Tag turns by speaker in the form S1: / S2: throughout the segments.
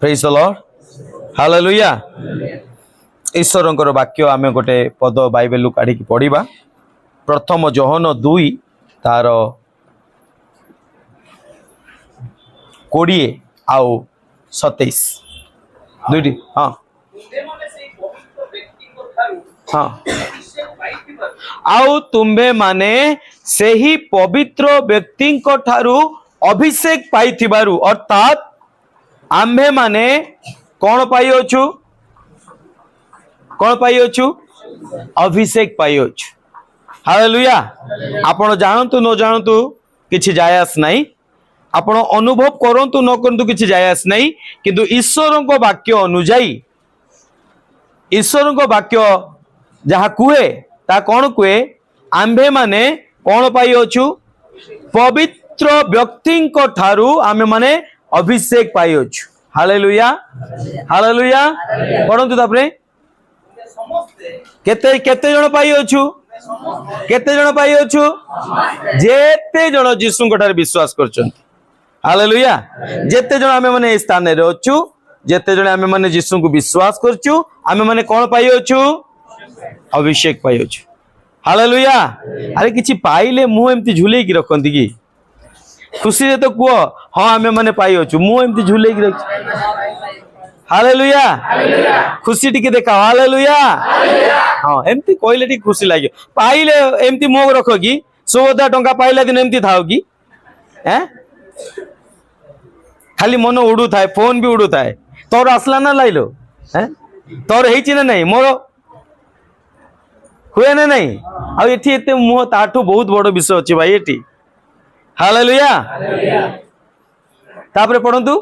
S1: Praise the lord hallelujah. ईश्वरंकर वाक्य आमे गोटे पद बाइबेल काढ़ी पढ़ा। प्रथम जोहन 2 तार 20 आउ 27 दुईटी। हाँ हाँ आउ तुम्बे माने सेही पवित्र व्यक्ति ठारू अभिषेक पाइथिबारु अर्थात आम्भे माने कौन पाई अछु अभिषेक पाई अछु। हालेलुया। आपण जानतु न जानतु किछि जायस नहीं, आपण अनुभव करंतु न करंतु किछि जायस नहीं, किंतु ईश्वरक वाक्य अनुଯାयी ईश्वरक वाक्य जहा कुए ता कौन कुए आम्भे माने कौन पाई अछु पवित्र व्यक्ति ठारू आमे माने अभिषेक पाई अछु। Hallelujah hallelujah. पढ़ंतु तापरे केते केते जण पाई अछु केते जण पाई अछु जेते जण यीशु ठारे विश्वास करछंती। हालेलुया। जेते जण आमे माने स्थान रे अछु, जेते जण आमे माने यीशु को विश्वास करछु, आमे माने कोन पाई अछु अभिषेक पाई अछु। हालेलुया। अरे किछि पाइले मुंह एम्ति झुलेई की रखंती की खुशी रे तो कुओ हाँ आमे माने पाई अछु मुंह एम्ति झुलेई की रख। हालेलुया। खुशी टिके देखा। हालेलुया। हाँ एम्ति कहले टिके खुशी लागे। पाइले एम्ति मुंह रखो की 100,000 टंका पाइला दिन एम्ति थाओ की हैं खाली मन उड़ू थाए, फोन भी उड़ू थाए। तोर आसला ना लाइलो हैं तोर हेची ना नहीं मोर हुए ना नहीं। आ एठी एते मुंह ताठू बहुत बड़ विषय अछि भाई एठी। हालेलुया। तापरे पढ़ंतु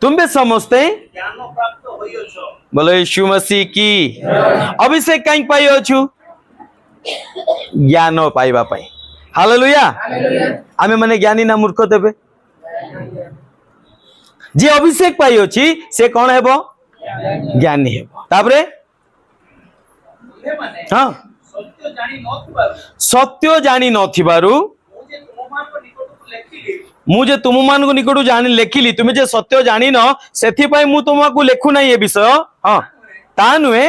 S1: तुम्बे समस्ते ज्ञान प्राप्त होइछो बोलो यीशु मसीह की अभिषेक काई पाई अछु ज्ञान पाइबा पाई। हालेलुया। आमे माने ज्ञानी ना मूर्ख देबे जे अभिषेक पाई अछि से कोन हेबो ज्ञानी हेबो। तापरे हाँ सत्य जानी नथिबारु मुझे तुम मान को निकटू जानी लेखिली तुम्हें जे सत्य जानी न सेथि पई मु तुमको लेखु नहीं ये विषय। हाँ ता नुए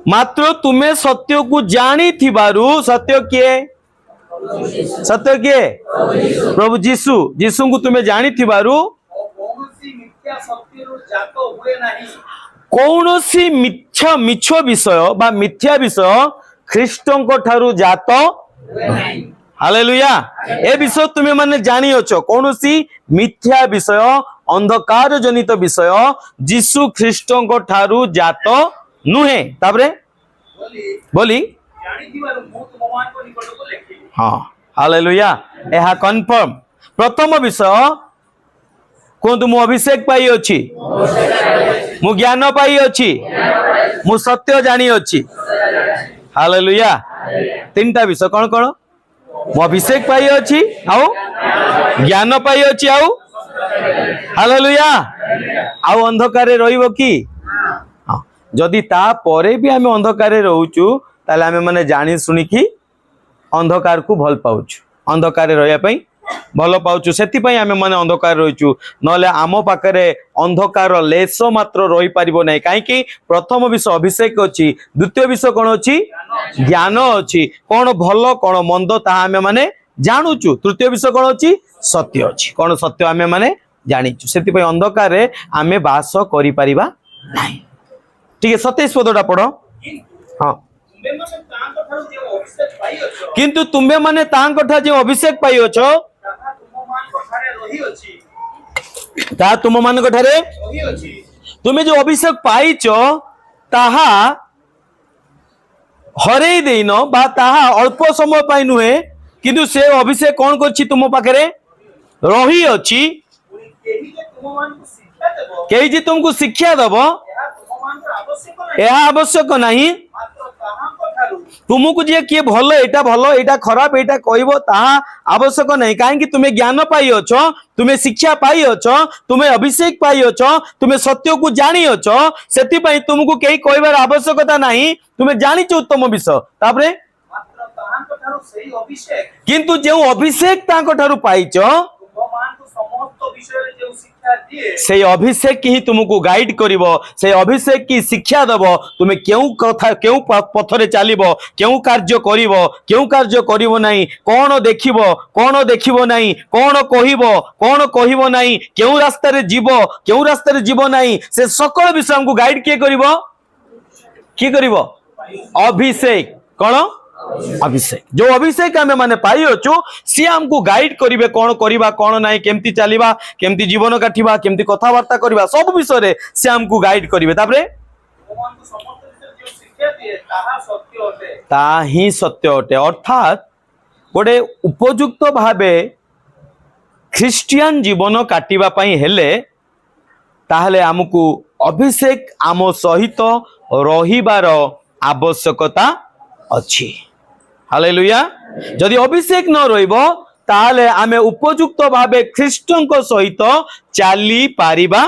S1: मात्र तुम्हें सत्य को जानी थिबारु सत्य किए प्रभु जीसु जीसु को तुम्हें जानी थिबारु कौनसी मिथ्या मिछ विषय बा मिथ्या विषय ख्रीष्टों को ठारू जात नहीं। हालेलुया। ए विषय तुम्हें माने जानी अछो कौनसी मिथ्या विषय अंधकार जनित विषय जीसु ख्रीष्टों को ठारू जात नुहे। तापरे बोली हाँ हालेलुया। एहा कन्फर्म प्रथम विषय कहतु मु अभिषेक पाई अछि मु ज्ञान पाई अछि मु सत्य जानी अछि। हालेलुया। तीनटा विषय कौन कौन मु अभिषेक पाई अछि आउ ज्ञान पाई अछि आउ हालेलुया आउ अंधकार रहिबो की हाँ जदि ता परे भी आमे अंधकार रहउचु ताले आमे माने जानी सुनी की अंधकार को भल पाउछु अंधकार रहिया पई भल पाउछु सेति पई आमे माने अंधकार रहिचु नले आमो पाकरे अंधकार लेस मात्र रही पारिबो नै काहे कि प्रथम विषय अभिषेक अछि द्वितीय विषय कोन अछि ज्ञान अछि कोन भलो कोन मंद ता आमे माने जानुचु तृतीय विषय कोन अछि सत्य अछि कोन सत्य आमे माने जानिचु सेति पई अंधकार रे आमे वास करि परिबा नै। ठीक है 27 पदटा पढो। हां किंतु तुम्बे माने तांको ठा जे अभिषेक पाई अछो ता तुम मान को ठारे तुम्हें जो अभिषेक पाइच ताहा हरई देन बा ताहा अल्प समय पाई नुहे किंतु से अभिषेक कौन करछि तुम पाखरे रही अछि केही जे तुमको शिक्षा देबो एहा आवश्यक नहीं तुमको जे किए भलो एटा खराब एटा कहबो ताहा आवश्यक नहीं काहे कि तुम्हें ज्ञान पाई अछो तुम्हें शिक्षा पाई अछो तुम्हें अभिषेक पाई अछो तुम्हें सत्य को जानी अछो सेति पई तुमको केही कहबार आवश्यकता नहीं तुम्हें जानी छ उत्तम विषय। तापरे किंतु जे अभिषेक तांको ठारू पाइछ से अभिषेक ही तुमको गाइड करिवो से अभिषेक की शिक्षा दबो तुमे केउ कथा केउ पथरे चालिबो केउ कार्य करिवो केउ कार्य करिवो नाही कोन देखिबो नाही कोन कहिबो नाही केउ रास्ता रे जीवो नाही से सकल विषय हमको गाइड के करिवो अभिषेक कौन अभिषेक जो अभिषेक आमे माने पाई अछु सी हमको गाइड करिवे कोन करिबा कोन नाही केमती चालिबा केमती जीवन काटिबा केमती कथावार्ता करिबा सब विषय रे से हमको गाइड करिवे तापरे ता ही सत्य अटे अर्थात गोटे उपयुक्त भावे ख्रिस्टियन जीवन काटिबा पई हेले ताहले हमको अभिषेक आम सहित रहिबार आवश्यकता अछि हालेलुया जदि अभिषेक न रहिबो ताहले आमे उपयुक्त भावे ख्रिस्टन को सहित चाली पारिबा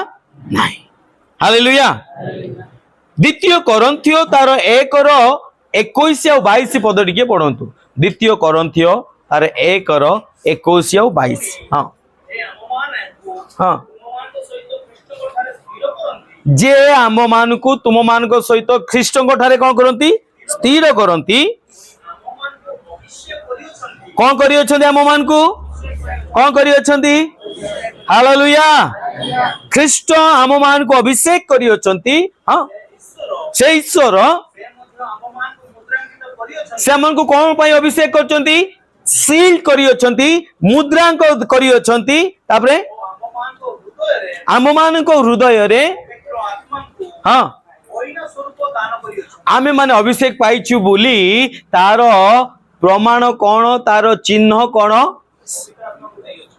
S1: नाही हालेलुया द्वितीय कोरिन्थियो तार 1:21 और 22 पद टिके पढंतु द्वितीय कोरिन्थियो तार 1:21 और 22 हां हां जे आम मान को तुम मान को सहित ख्रिस्टन को ठारे कोन करंती स्थिर करंती कोन करी अछंती आम मान को कोन करी अछंती हालेलुया ख्रिस्ट आम मान को अभिषेक करी अछंती हां से ईश्वर से मन को कोन पई अभिषेक करचंती सील करी अछंती मुद्रांक करी अछंती तापरे आम मान को हृदय रे हाँ आमे माने अभिषेक पाइछु बोली तार प्रमाण कौन तार चिन्ह कौन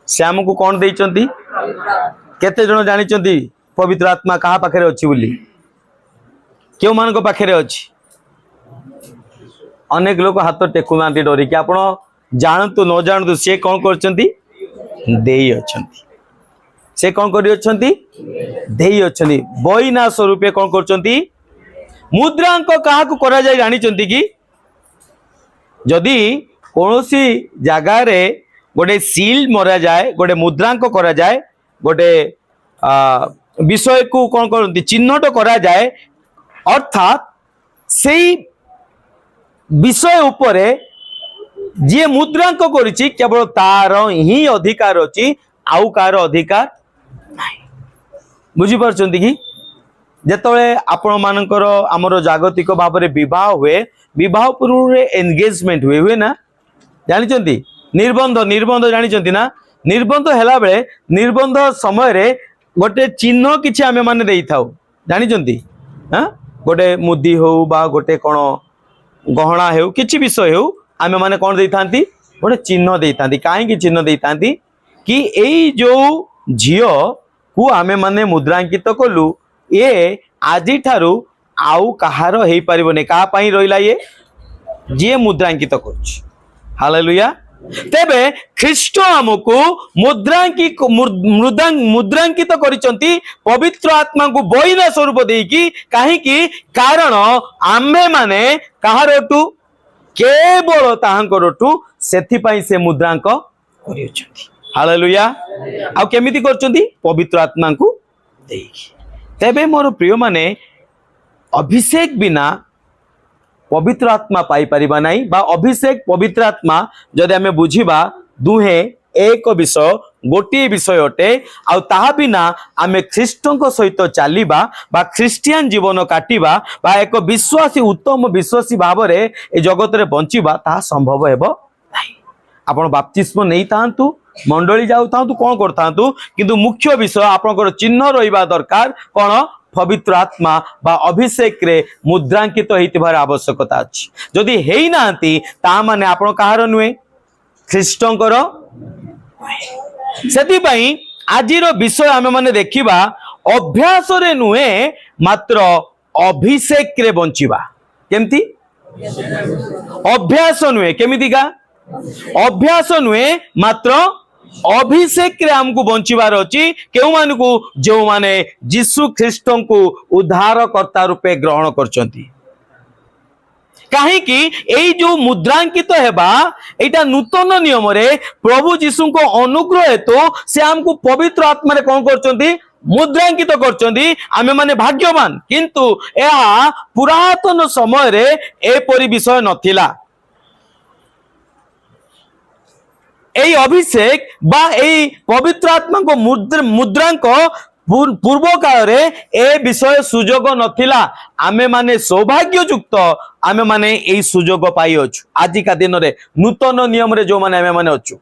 S1: से हमको कौन देइचंती केते जण जानिचंती पवित्र आत्मा कहा पाखरे अछि बोली केउ मान को पाखरे अछि अनेक लोग हाथ टेकु नांती डरी कि आपण जानतु न जानतु से कौन करचंती देई अछंती से कौन करी अछंती देई अछंती बइना स्वरूपे कौन करचंती मुद्रांक कहा को करा जाय जानिचंती कि जदि कोनोसी जगह रे गोटे सील मरा जाए गोटे मुद्रांक करा जाए गोटे विषय को कौन करती चिन्हट करा जाए अर्थात सेई विषय उपरे जे मुद्रांक करिछि केवल तार ही अधिकार अछि आउ कार अधिकार नाही बुझी पारछंती कि जेतळे आपण मानकर हमरो जागतिक भाबरे विवाह हुए विवाह पूर्व एंगेजमेंट हुए ना जानिचंती निर्बंध जानिचंती ना निर्बंध हैला बेले निर्बंध समय रे गोटे चिन्ह किछि आमे माने देई थाउ जानिचंती हां गोटे मुद्दी हो बा गोटे कोन गहना हेउ किछि विषय हेउ आमे माने कोन देई थांती गोटे चिन्ह देई थांती काहे कि चिन्ह देई थांती कि एई जो झियो को आमे माने मुद्रांकित कलु ए आजि ठारू आउ कहार हेई परिबने का पई रहिला ये जे मुद्रांकित करछि हालेलुया तेबे ख्रिस्ट हमको मुद्रांकित करिसंती पवित्र आत्मा को बइना स्वरूप देकी काहे कि कारण आमे माने कहारटू केवल ताहांकरटू सेथि पई से मुद्रांक करिसंती हालेलुया आ केमिति करचंती पवित्र आत्मा को देकी तेबे मोर प्रिय माने अभिषेक बिना पवित्र आत्मा पाई परिबा नाही बा अभिषेक पवित्र आत्मा जदि हमें बुझिबा दुहे एक विषय गोटे विषय अटे आ ताहा बिना आमे ख्रिस्टन सहित चलिबा बा ख्रिस्टियन जीवन काटिबा बा एक विश्वासी उत्तम विश्वासी भाव रे ए जगत रे बंचिबा ता संभव हेबो नाही आपण बपतिस्म नै तांतु मंडली जाउ तांतु कोन करतांतु किंतु मुख्य विषय आपनकर चिन्ह रहिबा दरकार कोन पवित्र आत्मा बा अभिषेक रे मुद्रांकित होइतिबार आवश्यकता अछि जदि हेई नांती ता माने आपण कहार नुए ख्रिस्टंकर सेति पई आजिरो विषय आमे माने देखिबा अभ्यास रे नुए मात्र अभिषेक रे बंचिबा केमती अभ्यास नुए केमिति का अभ्यास नुए मात्र अभिषेक रे हमको बंचिबार अछि केउ मानकु जो माने यीशु ख्रिस्टन को उद्धारकर्ता रूपे ग्रहण करचंती कहीं जो मुद्रांकित हेबा एटा नूतन नियम रे प्रभु यीशु को अनुग्रह हेतु से हमको पवित्र आत्मा रे कौन करचंती मुद्रांकित करचंती आमे माने भाग्यवान किंतु यह पुरातन समय रे एपरि विषय नथिला এই অভিষেক বা এই পবিত্র আত্মাଙ୍କ মুদ্রাଙ୍କ पूर्व काल रे ए विषय सुजोग नथिला आमे माने सौभाग्ययुक्त आमे माने ए सुजोग पाई अछु आजिका दिन रे नूतन नियम रे जो माने आमे माने अछु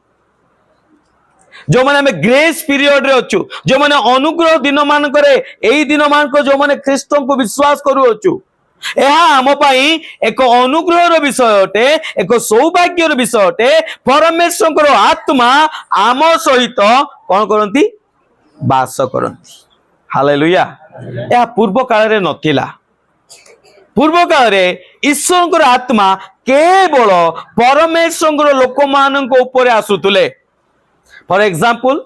S1: जो माने आमे ग्रेस पीरियड रे अछु जो माने अनुग्रह दिन मान करे एई दिन मान को जो माने ख्रीष्ट को विश्वास करू अछु एहा आम पाई एक अनुग्रह विषय अटे एक सौभाग्यर विषय अटे परमेश्वर आत्मा आम सहित कौन करती बास करती हालेलुया यह पूर्व काल रे नथिला पूर्व काल रे ईश्वर आत्मा केवल परमेश्वर लोक मानक ऊपर आसुतले फॉर एग्जांपल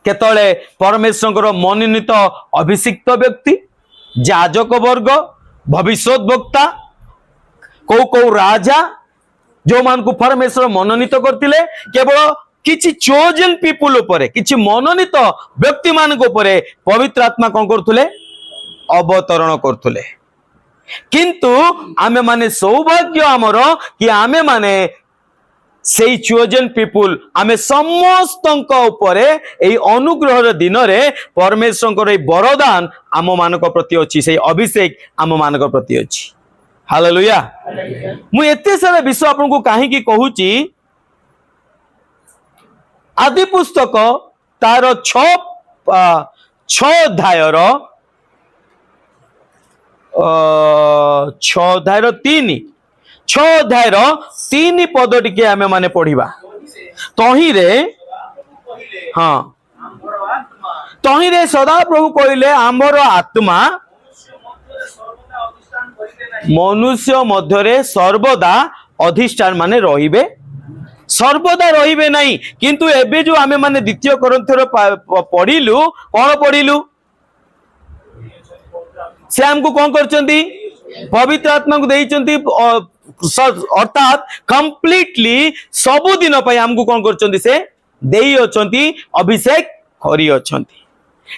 S1: केतळे परमेश्वर मनोनीत अभिषिक्त व्यक्ति जाजक वर्ग भविष्यवक्ता को राजा जो मान को परमेश्वर मनोनीत करतिले केवल किछि चोजन पीपुल उपरे किछि मनोनीत व्यक्ति मान को उपरे पवित्र आत्मा कोन करथुले अवतरण करथुले किंतु आमे माने सौभाग्य हमरो कि आमे माने सेई चोजन पीपुल आमे समस्तंक उपरे एई अनुग्रहर दिन रे परमेश्वरकर एई वरदान आम मानक प्रति अछि सेई अभिषेक आम मानक प्रति अछि हालेलुया मु एते सारा विषय आपन को काहे की कहूची आदि पुस्तक तार 6 अध्यायर 3 पद टिके आमे माने पढ़िबा तही रे हाँ तही रे सदा प्रभु कहले आमर आत्मा मनुष्य मध्यरे सर्वदा अधिष्ठान माने रहिबे सर्वदा रहिबे नहीं किंतु एबे जो आमे माने द्वितीय कोरिन्थर पढ़िलु कौन पढ़िलु से हमको कौन करचंती पवित्र आत्मा को देइचंती अर्थात कंप्लीटली सबु दिन पय हमको कौन करचंती से देई अछंती अभिषेक करी अछंती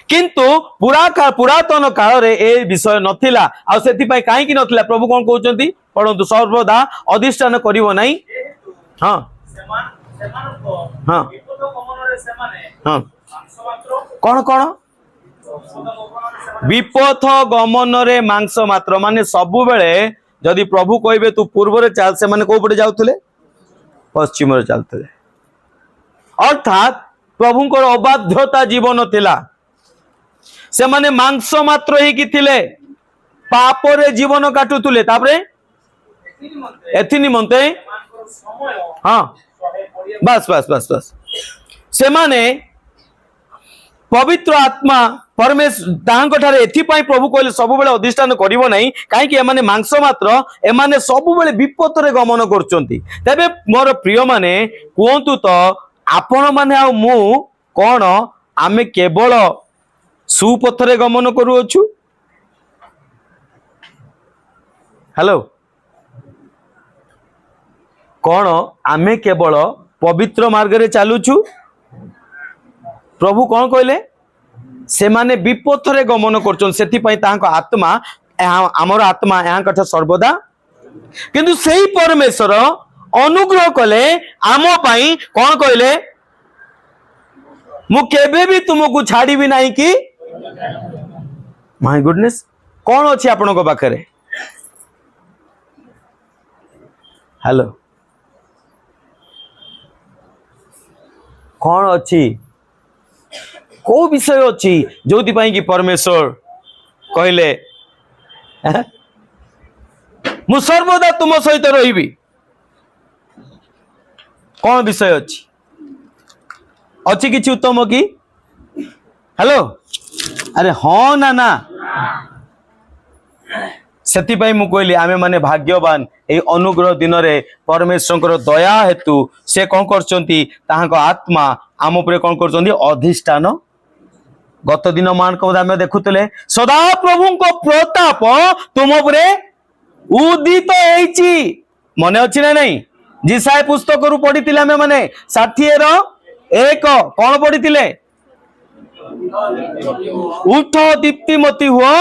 S1: किंतु पुरातन काल रे ए विषय नथिला आ सेति पय काहे कि नथिला प्रभु कौन कहउचंती परंतु सर्वदा अधिष्ठान करिवो नहीं हां हाँ हाँ कौन कौन विपथ गमन रे मांस मात्र माने सबु बेले जदि प्रभु कहबे तू पूर्व रे चल से माने को पटे जाउथले पश्चिम रे चलथले अर्थात प्रभुंकर अबाध्यता जीवन थिला से माने मांस मात्र ही कि थिले पाप रे जीवन काटुथले तापरे एथि निमंते हाँ बस बस बस बस से माने पवित्र आत्मा परमेश्वर तांको ठारे एथि पई प्रभु कहले सब बेले अधिष्ठान करिवो नहीं काहे कि एमाने मांस मात्र एमाने सब बेले विपत रे गमन करचंती तबे मोर प्रिय माने कोंतु तो आपण माने आ मु कोन आमे केवल सुपथ रे गमन करू अछु हेलो कौन आमे केवल पवित्र मार्ग रे चालुछु प्रभु कौन कहले से माने विपथ रे गमन करछन सेति पई तांको आत्मा हमर आत्मा यहाँ कथा सर्वदा किंतु सेही परमेश्वर अनुग्रह कले आम पई कौन कहले मु केबे भी तुमको छाड़ी भी नहीं कि माय गुडनेस कौन अछि आपन को पाखरे हेलो कौन अच्छी को विषय अच्छी जो कि परमेश्वर कहले मु सर्वदा तुम सहित रही कौन विषय अच्छी किछि उत्तम की हेलो अरे हाँ ना ना सेति पई मु कहली आमे माने भाग्यवान ए अनुग्रह दिन रे परमेश्वर दया हेतु से कौन करचंती ताहाको आत्मा आम उपरे कौन करचंती अधिष्ठान गत दिन मान को आमे देखुतले सदा प्रभु को प्रताप तुम उपरे उदित होईची मने अछि ना नहीं जिसाय पुस्तक रु पढ़ी आमे माने 60 कौन पढ़ी उठ दीप्तिमती हुओ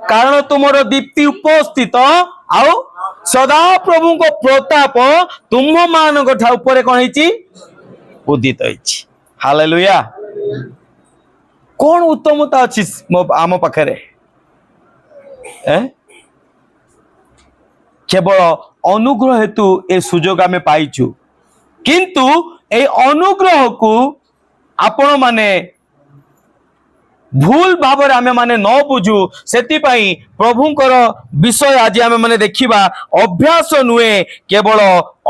S1: कारण तुमर दीप्ति उपस्थित आउ सदा प्रभु को प्रताप तुम मान ऊपर कौन है उदित होईची हालेलुया कौन उत्तमता अच्छी आम पाखे केवल अनुग्रह हेतु ए सुजोग आमे पाइछु किंतु ए अनुग्रह को आपण माने भूल भाव आमे माने न बुझू सेति पाई प्रभुंकर विषय आज आमे माने देखिबा अभ्यास नुए केवल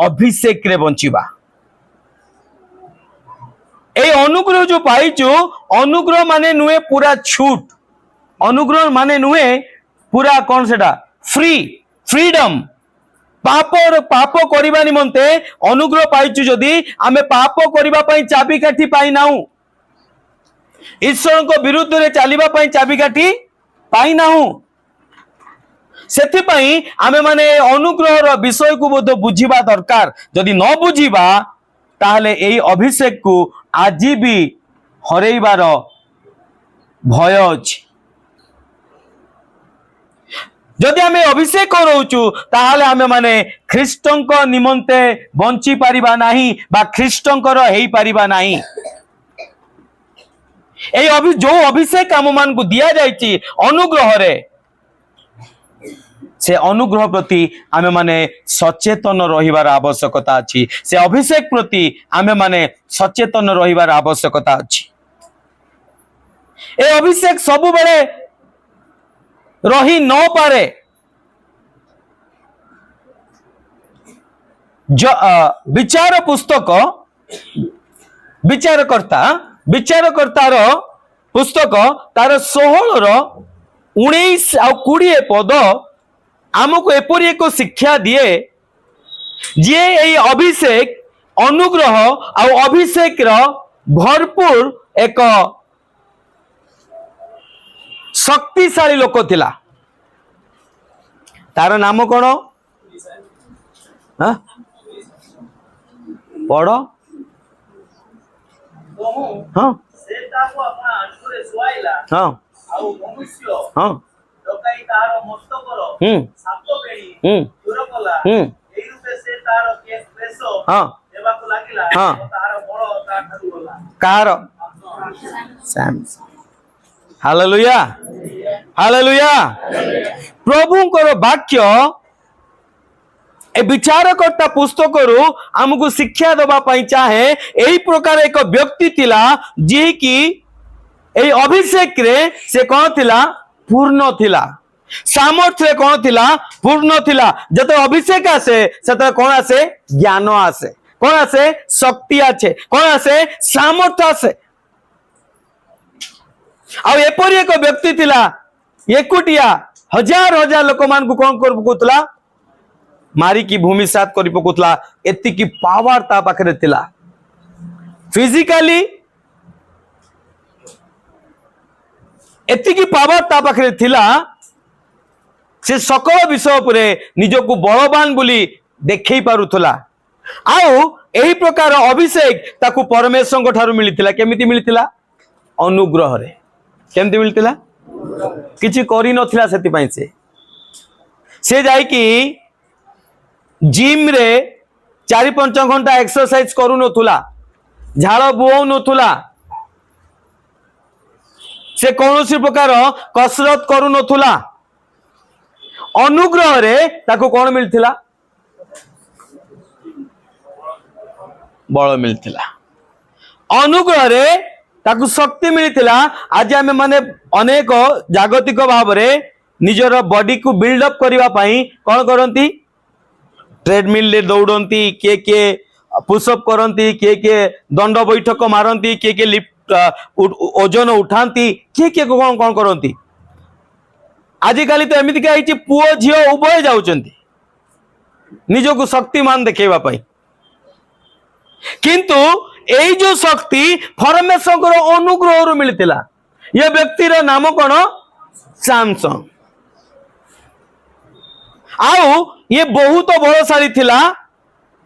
S1: अभिषेक रे बंचिबा ए अनुग्रह जो पाइछु अनुग्रह माने नुए पूरा छूट अनुग्रह माने नुए पूरा कौन सेटा फ्रीडम पाप करबा निमंते अनुग्रह पाइछु जदि आमे पाप करबा पई चाबिकाठी पाई नाउ ईश्वर को विरुद्ध रे चलिबा पई चाबिकाठी पाई नाउ सेथि पई आमे माने अनुग्रह रो विषय को बोध बुझिबा दरकार जदि न बुझिबा ताहले एई अभिषेक को आज भी हरैबार भय अछि जदि आमे अभिषेक करूचु ताहले आमे माने ख्रीष्टंक निमंते बंची पारिबा नाही बा ख्रीष्टंकर हेई पारिबा नाही जो अभिषेक आम मान को दिया जाइछि अनुग्रह रे से अनुग्रह प्रति आमे माने सचेतन रहिबार आवश्यकता अछि से अभिषेक प्रति आमे माने सचेतन रहिबार आवश्यकता अछि ए अभिषेक सब बेले रही न पारे विचार पुस्तक विचारकर्तार पुस्तक तार 16 आ 20 पद आमको एपरी एक शिक्षा दिए जे ये अभिषेक अनुग्रह आ अभिषेक भरपूर एक शक्तिशाली लोक थिला तार नाम कौन पढ़ हाँ हाँ हाँ हालेलुया हालेलुया प्रभुंकर वाक्य ए विचारकर्ता पुस्तक आमको शिक्षा दबा पाई चाहे यही प्रकार एक व्यक्ति थिला जी की ए अभिषेक रे से कौन थिला पूर्ण थिला सामर्थ्य कौन थिला पूर्ण थिला जते अभिषेक आसे सेते कौन आसे ज्ञान आसे कौन आसे शक्ति आसे कौन आसे सामर्थ्य आसे आ एपरी एक व्यक्ति थिला एकुटिया हजार हजार लोक मान को कौन कर पकुतला मारी की भूमि सात करी पकुतला एति की पावर ता पाखरे थिला फिजिकली एति की पावर ता पाखरे थिला से सकल विषय उपरे निजको बलवान बोली देखै पारुथला आउ एही प्रकार अभिषेक ताकू परमेश्वर ठारू मिलिथिला केमिति मिलिथिला अनुग्रह रे केमिति मिलिथिला किछि करि नथिला सेति पई से जाई की जिम रे 4-5 घंटा एक्सरसाइज करू नथुला झाड़ बुओ नथुला से कौनसी प्रकार कसरत करू नथुला अनुग्रह रे ताको कौन मिलथिला बल मिलथिला अनुग्रह रे ताको शक्ति मिलथिला आज आमे माने अनेक जागतिक भाव रे निजर बॉडी को बिल्ड अप करबा पई कोन करंती ट्रेडमिल ले दौड़ती के पुशअप करती के दंड बैठक मारती के लिफ्ट ओजन उठाती के कौन कौन करती आजिकल तो एमती क्या पुओ झील उभय जाउचंती निजको शक्तिमान देखैबा पई किंतु एई जो शक्ति परमेश्वर अनुग्रह रु मिलतिला ये व्यक्तिर नाम कौन सैमसन आउ ये बहुत बलशाली थिला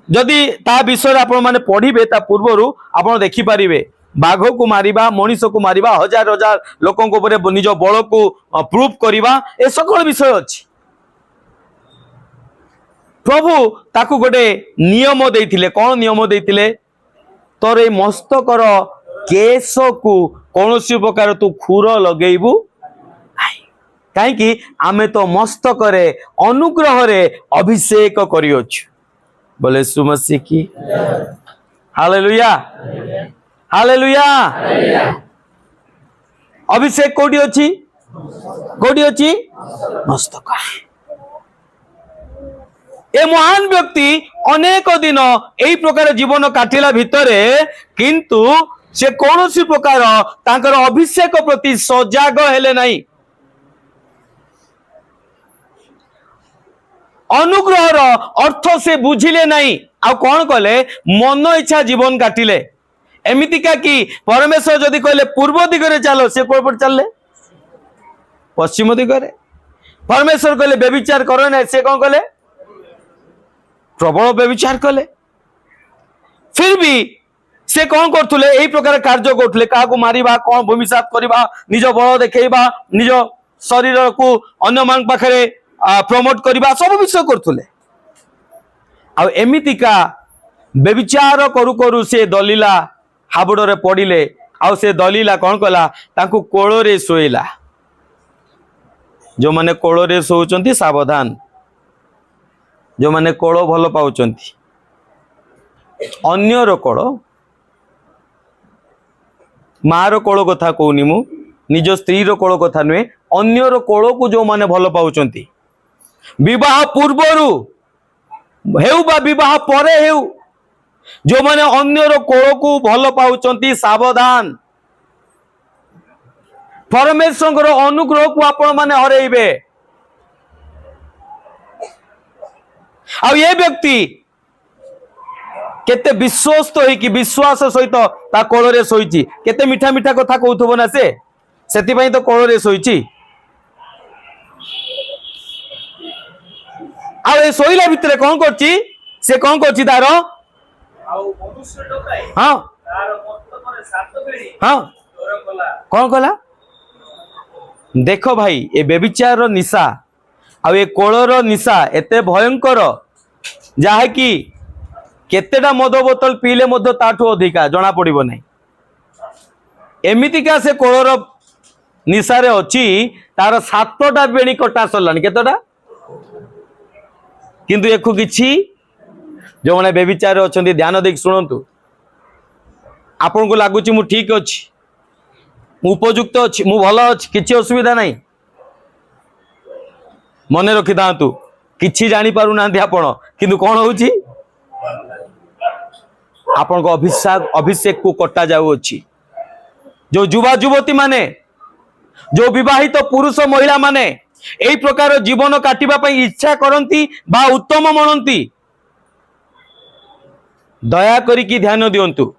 S1: जदि ता विषय आपण माने पढ़िबे ता पूर्वरु आपण देखि पारिबे बाघ को मारिबा मनीष को मारिबा हजार हजार लोकन को ऊपर निज बल को प्रूफ करिबा ए सकल विषय अछि प्रभु ताकू गोटे नियम देइथिले कोन नियम देइथिले तोर ए मस्तकर केश को कौनसी प्रकार तू खुर लगेबू कहीं कि आमे तो मस्तक रे अनुग्रह रे अभिषेक करियोछु बोले सुमसी की हालेलुया हालेलुया अभिषेक कोठी अछि मस्तक ए महान व्यक्ति अनेक दिन एई प्रकार जीवन काटिला भितरे किंतु से कौनसी प्रकार तांकर अभिषेक प्रति सजाग हेले नहीं अनुग्रहर अर्थ से बुझिले नहीं आ कौन कले मन इच्छा जीवन काटिले एमितिका कि परमेश्वर जदि कहले पूर्व दिगरे चलो से कोन पर चलले पश्चिम दिगरे परमेश्वर कहले व्यभिचार करो ना से कौन कले प्रबल व्यभिचार कले फिर भी से कौन करथुले एही प्रकार कार्य करथुले काको मारिबा कौन भूमिसात करिबा निज बल देखैबा निज शरीर को अन्य मान पाखरे प्रमोट करिबा सब विषय करथुले आ एमितिका व्यभिचार करू करू से दलीला हाबुड़ रे पड़िले आ से दलीला कौन कला तांकु कोलो रे सोइला जो माने कोलो रे सोउचंती सावधान जो माने कोलो भलो पाउचंती अन्यर कोलो मार कोलो कथा कहूनी मु निज स्त्री रो कोलो कथा नुहे अन्यर कोलो को जो माने भलो पाउचंती विवाह पूर्वरु हेउ बा विवाह परे हेउ जो माने अन्यर कोलो को भलो पाउचंती सावधान परमेश्वर अनुग्रह को आपण माने हरेइबे आ ये व्यक्ति केते विश्वस्त होई कि विश्वास सहित ता कोलो रे सोईची केते मीठा मीठा कथा कहउथबो ना से सेति पई तो कोलो रे सोईची आ ए सोईला भितरे कोन करची से कोन करची तार आ मनुष्य डकाई हां तार मस्तक रे सात बेड़ी हां तोर कला कोन कला देखो भाई ए बेविचार रो निशा आ ए कोलोर निशा एते भयंकर जहा कि केतेटा मद बोतल पीले मध्य ताठू अधिका जना पड़िबो नहीं एमितिका से कोलोर निशारे अछि तार 7टा बेणी कटा सरलानी केतटा किंतु एको किछि जो माने बेविचार अछंती ध्यान देख सुनंतु आपन को लागुची मु ठीक अछि मु उपयुक्त अछि मु भलो अछि किछि असुविधा नहीं मने रखि दांतु किछि जानि पारु नांती आपण किंतु कोन होउची आपण को अभिषेक को कटा जाउ अछि जो युवा युवती माने जो विवाहित पुरुष महिला माने एई प्रकार जीवन काटिबा पई इच्छा करंती बा उत्तम मनंती दया करी कि ध्यान दियंतु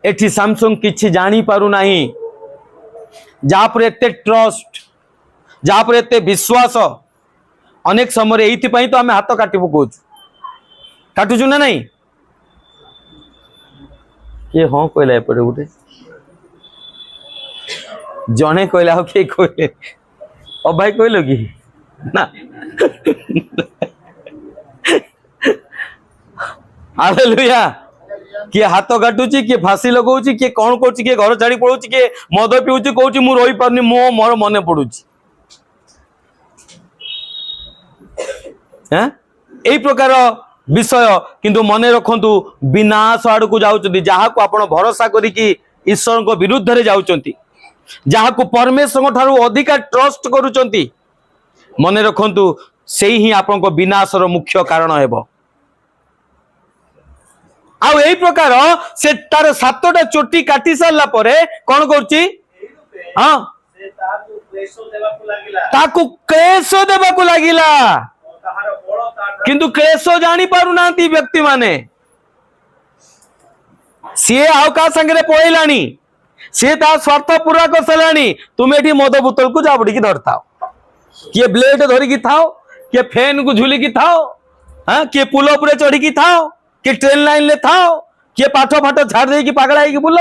S1: एठी सैमसंग किछि जानि पारु नाही जा पर एते ट्रस्ट जा पर एते विश्वास अनेक समय एइथि पई तो हमें हाथ काटी पकोछु काटुछु ना नहीं के हाँ कहला एपटे गोटे जने कहला हो के कहले ओ भाई कहलो कि ना हालेलुया किए हाथ काटुची किए फांसी लगाउची किए कौन करुची किए घर छाड़ी पड़ुची किए मद पिउची कहूची मु रही पारनी मो मोर मने पड़ुची एई प्रकार विषय किंतु मने रखंतु विनाश आड़ को जाउचंती जहा को आपण भरोसा करी कि ईश्वर को विरुद्ध रे जाउचंती जहा को परमेश्वर ठारू अधिक ट्रस्ट करूचंती मने रखंतु सेही ही आपण को विनाश रो मुख्य कारण हेबो आ एई प्रकार से तार 7टा चोटी काटी सारला परे कोन करची हां से ताकू क्लेश देबाकू लागिला किंतु क्लेश जानी पारु नांती व्यक्ति माने सी आउ का संगे पळैलानी सी ता स्वार्थ पूरा कर सलानी तुम एठी मद बोतल को जाबडी की धरताओ किए ब्लेड धरिकी थाओ, किए फैन को झुलिकी थाओ, हाँ किए पुल उपरे चढ़िकी थाओ, किए ट्रेन लाइन ले थाओ, किए पाठ फाठ छाड़ देकी पागला होगी बुल,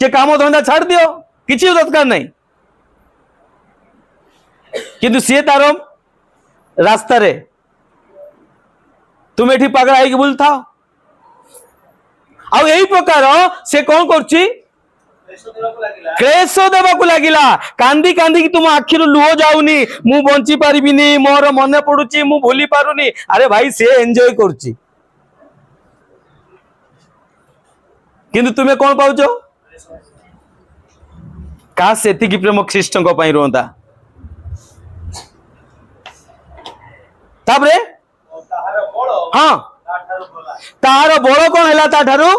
S1: किए काम धंदा छाड़ दियो, किसी दरकार नहीं। किंतु सी तार रास्ता रे तुम एठी पागला होगी बुल था। आउ यही प्रकार से कौन करछि क्लेश देवाक लगिला, कांदी कांदी तुम आखिर लुह जाऊनी, मु बंची पारिबिनी, मोर मन पड़ुची, मु भूली पारुनी। अरे भाई से एंजॉय करछि, किंतु तुम्हें कौन पाउछ? का सेति की प्रेम ख्रीष्ट को पई रोंदा। तापरे हाँ तार बड़ कौन है ताठारू,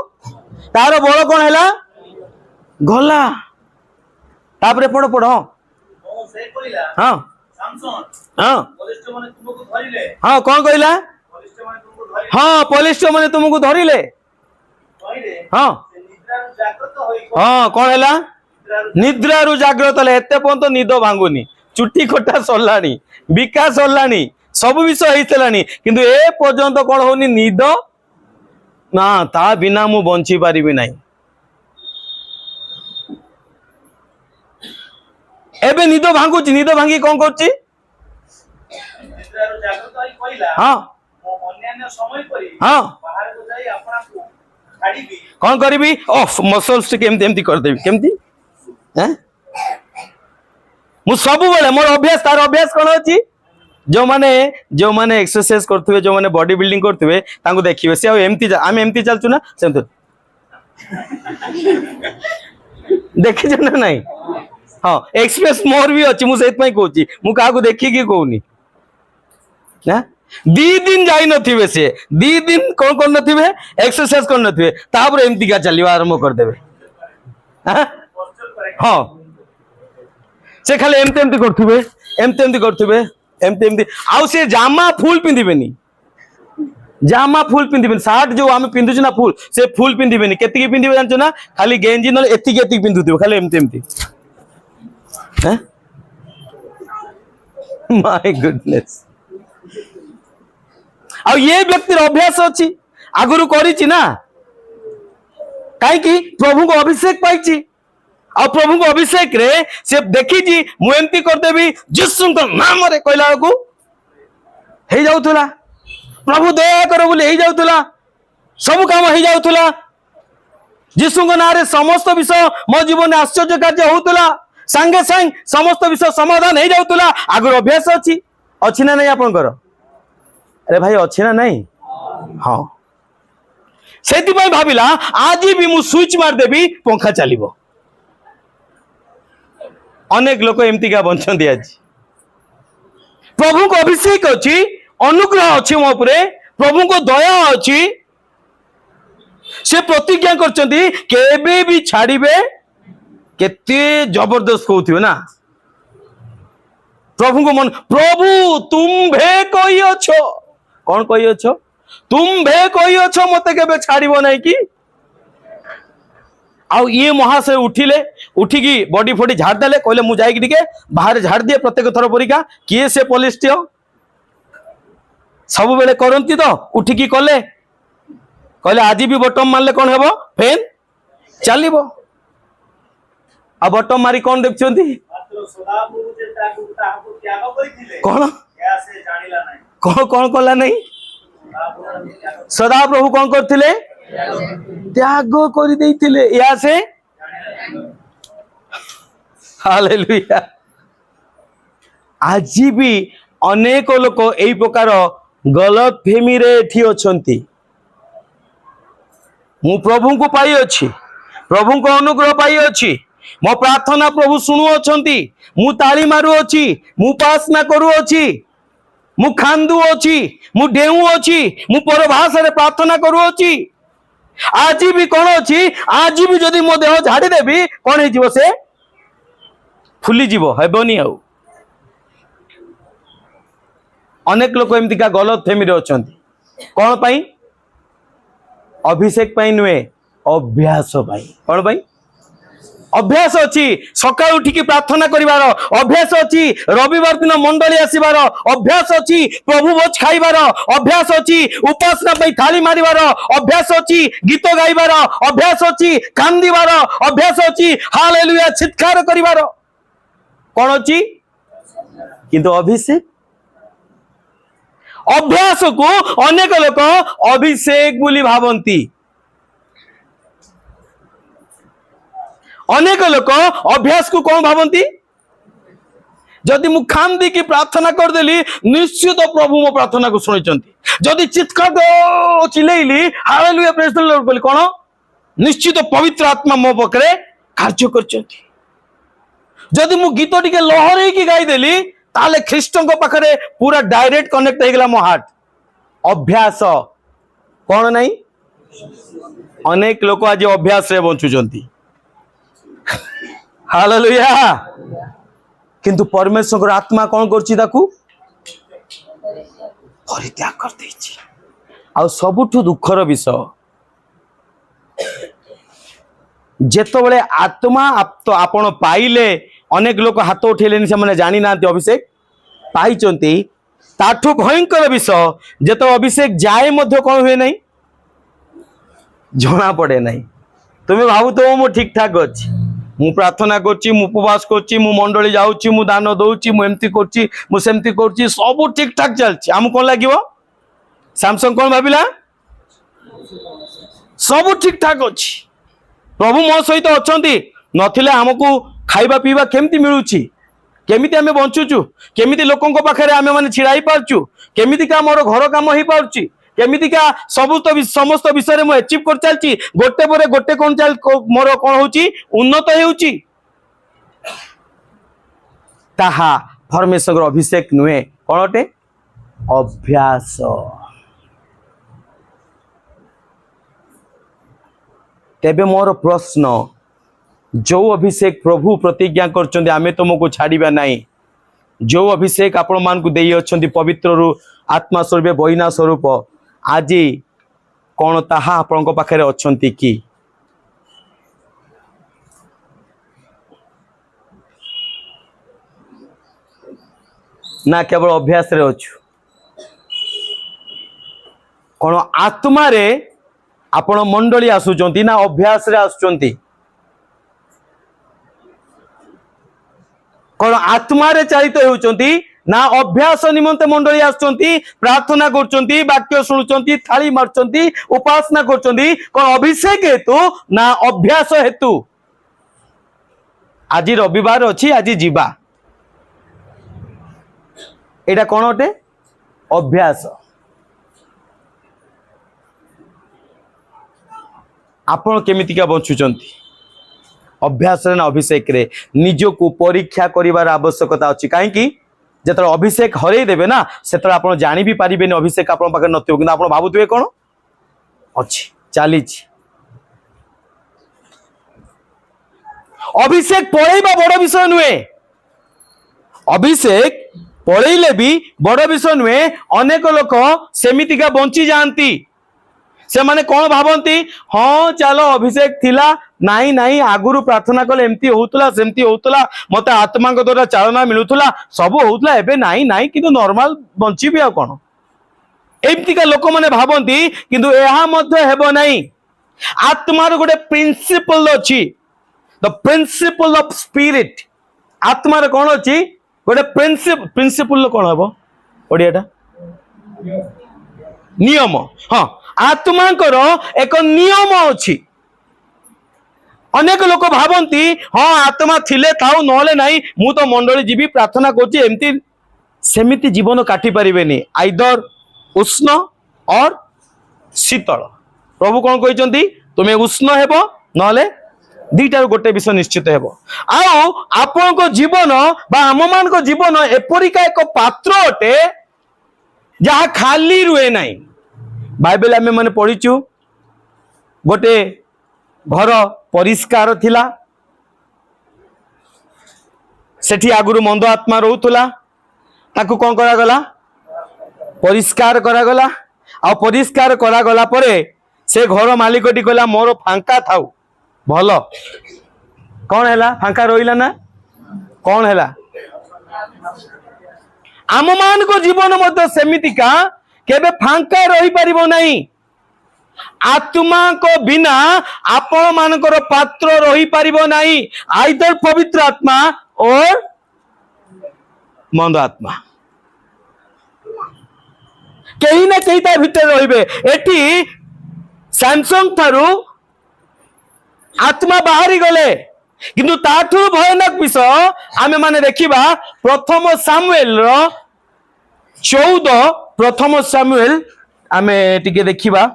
S1: तार बड़ कौन है गला। तापरे पढ़ पढ़ हाँ हाँ हाँ कौन कहला? हाँ बलिष्ठ माने तुमको धरिले। हाँ हाँ कौन है निद्रारू जाग्रत ले, एते पर्यंत निद भांगुनी, चुटी कटा सरलानी, बिका सरलानी, सब विषय होइतलानी, किंतु ए पर्यंत कौन होनी निद ना, ता बिना मु बंची पारिबी नहीं। एबे निद भांगुची, निद भांगी कौन करची? हाँ हाँ कौन करी ऑफ मसल्स केमती एमती करदेवी केमती मु सब बेले मोर अभ्यास, तार अभ्यास कौन अच्छी? जो माने एक्सरसाइज करथुवे, जो माने बॉडी बिल्डिंग करथुवे, तांको देखिबे से एमती आम एमती चलचु ना सेमती देखि छ ना नहीं। हाँ एक्सप्रेस मोर भी अच्छी, मु सेत पई कहूची, मु काहा को देखि की कहूनी ना। दी दिन जाई नथिबे, से दी दिन कौन कर नथिबे एक्सरसाइज कर नथिबे, तापर एमती का चलिबा आरंभ कर देबे। हाँ से खाली एमती एमती करथुबे, एमती एमती करथुबे, एमती एमती आउ से जामा फुल पिंधिबेनी, जामा फुल पिंधिबेनी, शर्ट जो आमे पिंधुछु ना फुल, से फुल पिंधिबेनी, केतिकी पिंधिबे जानछु ना, खाली गेंजी न एतिकी एतिकी पिंधुथिबे, खाली एमती एमती। हैं माय गुडनेस। आ ये व्यक्ति अभ्यास अच्छी आगुरु करिछि ना, काई कि प्रभु को अभिषेक पाइछि, आ प्रभु को अभिषेक रे से देखिछि मु एमती करदेबी यीशु को नाम रे कहला को हे जाउथला, प्रभु दया करो बोले हे जाउथला, सब काम हे जाउथला, यीशु को नाम रे समस्त विषय मो जीवन आश्चर्य कार्य होउथला, संगे संग समस्त विषय समाधान हे जाउथला। आगुरु अभ्यास अछि ना नहीं आपनकर? अरे भाई अच्छी ना नहीं? हाँ से भाविला आज भी मु स्विच मारदेवी पंखा चलिबो। अनेक लोक एमती का बंचंती आज। प्रभु को अभिषेक अच्छी, अनुग्रह अच्छी मो उपरे, प्रभु को दया अच्छी, से प्रतिज्ञा करचंती केबे भी छाड़िबे। केते जबरदस्त कहउथिबे ना प्रभु को मन, प्रभु तुम्भे कही अछो, कौन कही अछो? तुम्भे कही अछो मते केबे छाड़िबो नहीं कि। आउ ये महाशय उठिले, उठिकी बॉडी फॉडी झाड़ देले, कहले मु जाई के बाहर झाड़ दिए प्रत्येक थर परिका। किए से पॉलिस्टियो सब बेले करंती तो उठिकी कले, कहले आज भी बटम मारले कौन हेबो? फैन चलिबो। आ बटम मारी कौन देखछंती? कौन कौन कौन कला नहीं? सदा प्रभु कौन करथिले? त्याग कर देइथिले या से। हालेलुया। आज भी अनेक लोक एई प्रकार गलत फेमी रे एठी अछंती। मु प्रभु को पाई अछि, प्रभु को अनुग्रह पाई अछि, मो प्रार्थना प्रभु सुनु अछंती, मु ताली मारू अछि, मु उपासना करू अछि, मु खांदू अछि, मु डेऊ अछि, मु परभाषा रे प्रार्थना करू अछि। आज भी कौन अच्छी? आज भी जदि मो देह झाड़ी देवी कौन है जीवो? से फुली जीवो, हेबनी। आउ अनेक लोक एमती का गलत फेमी रे अछंती। कौन पाई? अभिषेक पाई नुए, अभ्यास पाई। कौन पाई? अभ्यास अच्छी सका उठिकी प्रार्थना करिवार अभ्यास अच्छी रविवार दिन मंडली आसबार अभ्यास अच्छी प्रभु भोज खाइबार अभ्यास अच्छी उपासना पई थाली मारिबार अभ्यास अच्छी गीत गाइबार अभ्यास अच्छी कांदिबार अभ्यास अच्छी हालेलुया चित्कार करिबार कौन अच्छी किंतु अभिषेक अभ्यास को अनेक लोक अभिषेक बोली भावंती अनेक लोक अभ्यास को कौन भावंती जदि मु खाम दी की प्रार्थना कर देली निश्चित प्रभु मो प्रार्थना को सुनिचंती जदि चित्कार चिलेइली हालेलुया प्रेज द लॉर्ड बोली कौन निश्चित पवित्र आत्मा मो पकरे कार्य करचंती जदि मु गीत टिके लहरई की गाई देली ताले ख्रीष्टन को पाखरे पूरा डायरेक्ट कनेक्ट हो गला मो हार्ट अभ्यास कौन नहीं अनेक लोक आज अभ्यास रे बंचुचंती हालेलुया किंतु परमेश्वर आत्मा कौन करछि ताकू परित्याग कर देछि आ सबुठु दुखर विषय जेतबेले आत्मा तो आपण पाइले अनेक लोक हाथ उठेलेनी से माने जानी नांती अभिषेक पाइचंती ताठु भयंकर विषय जेतो अभिषेक जाए मध्य कौन हुए नहीं जना पड़े नहीं तुम्हें भावु तो मु ठीक ठाक अछि मु प्रार्थना करछि मु उपवास करछि मु मंडली जाउछि मु दान दउछि मु एम्ति करछि मु सेम्ति करछि सब ठीक ठाक चलछि हम कोन लागिवो सैमसंग कोन भाबिला सब ठीक ठाक अछि प्रभु मो सहित अछंती नथिले हमकु खाइबा पीबा केमती मिलुछि केमिति आमे बंचुछु केमिति लोकन को पाखरे आमे माने छिड़ाई पारछु केमिति का मोर घर काम होई पारछि केमिति का समस्त विषय में अचीव कर चलछि गोटे परे गोटे कोन चल मोर कोन होछि उन्नत हेउछि ताहा परमेश्वर अभिषेक नुहे कोनटे अभ्यास तेबे मोर प्रश्न जो अभिषेक प्रभु प्रतिज्ञा करछन्ते आमे तुमको छाड़िबा नाही जो अभिषेक आपण मान को देई अछन्ती पवित्र रु आत्मा स्वरूप बहिना स्वरूप आज कौन ताहा आपण को पाखरे अछन्ती कि ना केवल अभ्यास रे अछु कौन आत्मा रे आपण मंडली आसुचंती ना अभ्यास रे आसुचंती कौन आत्मा रे चालित होउचंती ना अभ्यास निमंते मंडली आसुचंती प्रार्थना करचंती वाक्य सुनुचंती थाली मारचंती उपासना करचंती कौन अभिषेक हेतु ना अभ्यास हेतु आज रविवार अछि आज जीवा एटा कौन अटे अभ्यास आपण केमितिका बंचुचंती अभ्यास ना अभिषेक रे निज को परीक्षा करिवार आवश्यकता अछि काहे कि जेतर अभिषेक हरई देबे ना सेतर आपण जानि भी पारिबेनी अभिषेक आपण पाखे नथियो कि आपण भाबुतबे कोन अछि चाली छी अभिषेक पळैबा बड़ विषय नुहे अभिषेक पळैले भी बड़ विषय नुहे अनेक लोक सेमितिका बंची जानती से माने कौन भावंती हाँ चलो अभिषेक थिला नहीं नहीं आगुरु प्रार्थना कले एमती होतला सेमती होतला मते आत्मा को द्वारा चालना मिलुतला सब होतला एबे नहीं नहीं किंतु नॉर्मल बंची भी आ कोन एमती का लोक माने भावंती किंतु एहा मध्य हेबो नहीं आत्मार गोटे प्रिंसिपल अछि द प्रिंसिपल ऑफ स्पिरिट आत्मार कोन अछि गोटे प्रिंसिपल कोन हेबो ओडियाटा नियम हाँ आत्मांकर एक नियम अछि अनेक लोक भावंती हाँ आत्मा थिले थाउ नले नाही मु तो मंडली जीवी प्रार्थना करछि एमती सेमिति जीवन काटी परिबेनी आइदर उष्ण और शीतल प्रभु कोन कहिसंती तुमे उष्ण हेबो नले दीटार गोटे विषय निश्चित हेबो आउ आपन को जीवन बा हममान को जीवन एपरिका एक पात्र अटे जहा खाली रुए नाही बाइबल आमे माने पढिचु गोटे घर परिष्कार थिला सेठी आगुरु मंद आत्मा रहउतला ताकू कोन करा गला परिष्कार करा गला आ परिष्कार करा गला परे से घर मालिकटी कहला मोर फांका थाउ भलो कौन है फांका रहा ना कौन है आम मान को जीवन मध्य सेमितिका केबे फांका रही पारिबो नहीं आत्मा को बिना आपण मानकर पात्र रही पारिबो नहीं आइदर पवित्र आत्मा और मंद आत्मा कहीं ना कहीं ता भीतर रहिबे एटी सैमसंग थारू आत्मा बाहरी गले किंतु ताठू भयानक विषय आमे माने देखिबा प्रथम सामुएल रो 14 प्रथम सामुएल आमे टिके देखिबा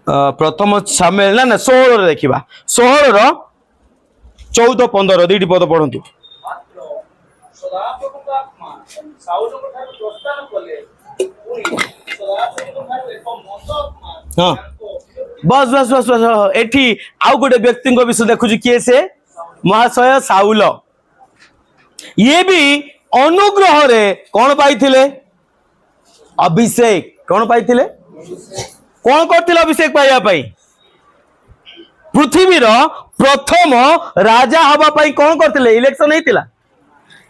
S1: प्रथम सामुएल ना 16 देखिबा 16 रो 14 15 दुईटी पद पढ़ंतु हाँ बस बस बस बस एठी आउ गोटे व्यक्ति विषय देखुची किए से महाशय साउल ये भी अनुग्रह रे कौन पाइथिले अभिषेक कौन पाइथिले कौन करथिले अभिषेक पाइबा पई पृथ्वी रो प्रथम राजा हवा पई कौन करथिले इलेक्शन हेतिला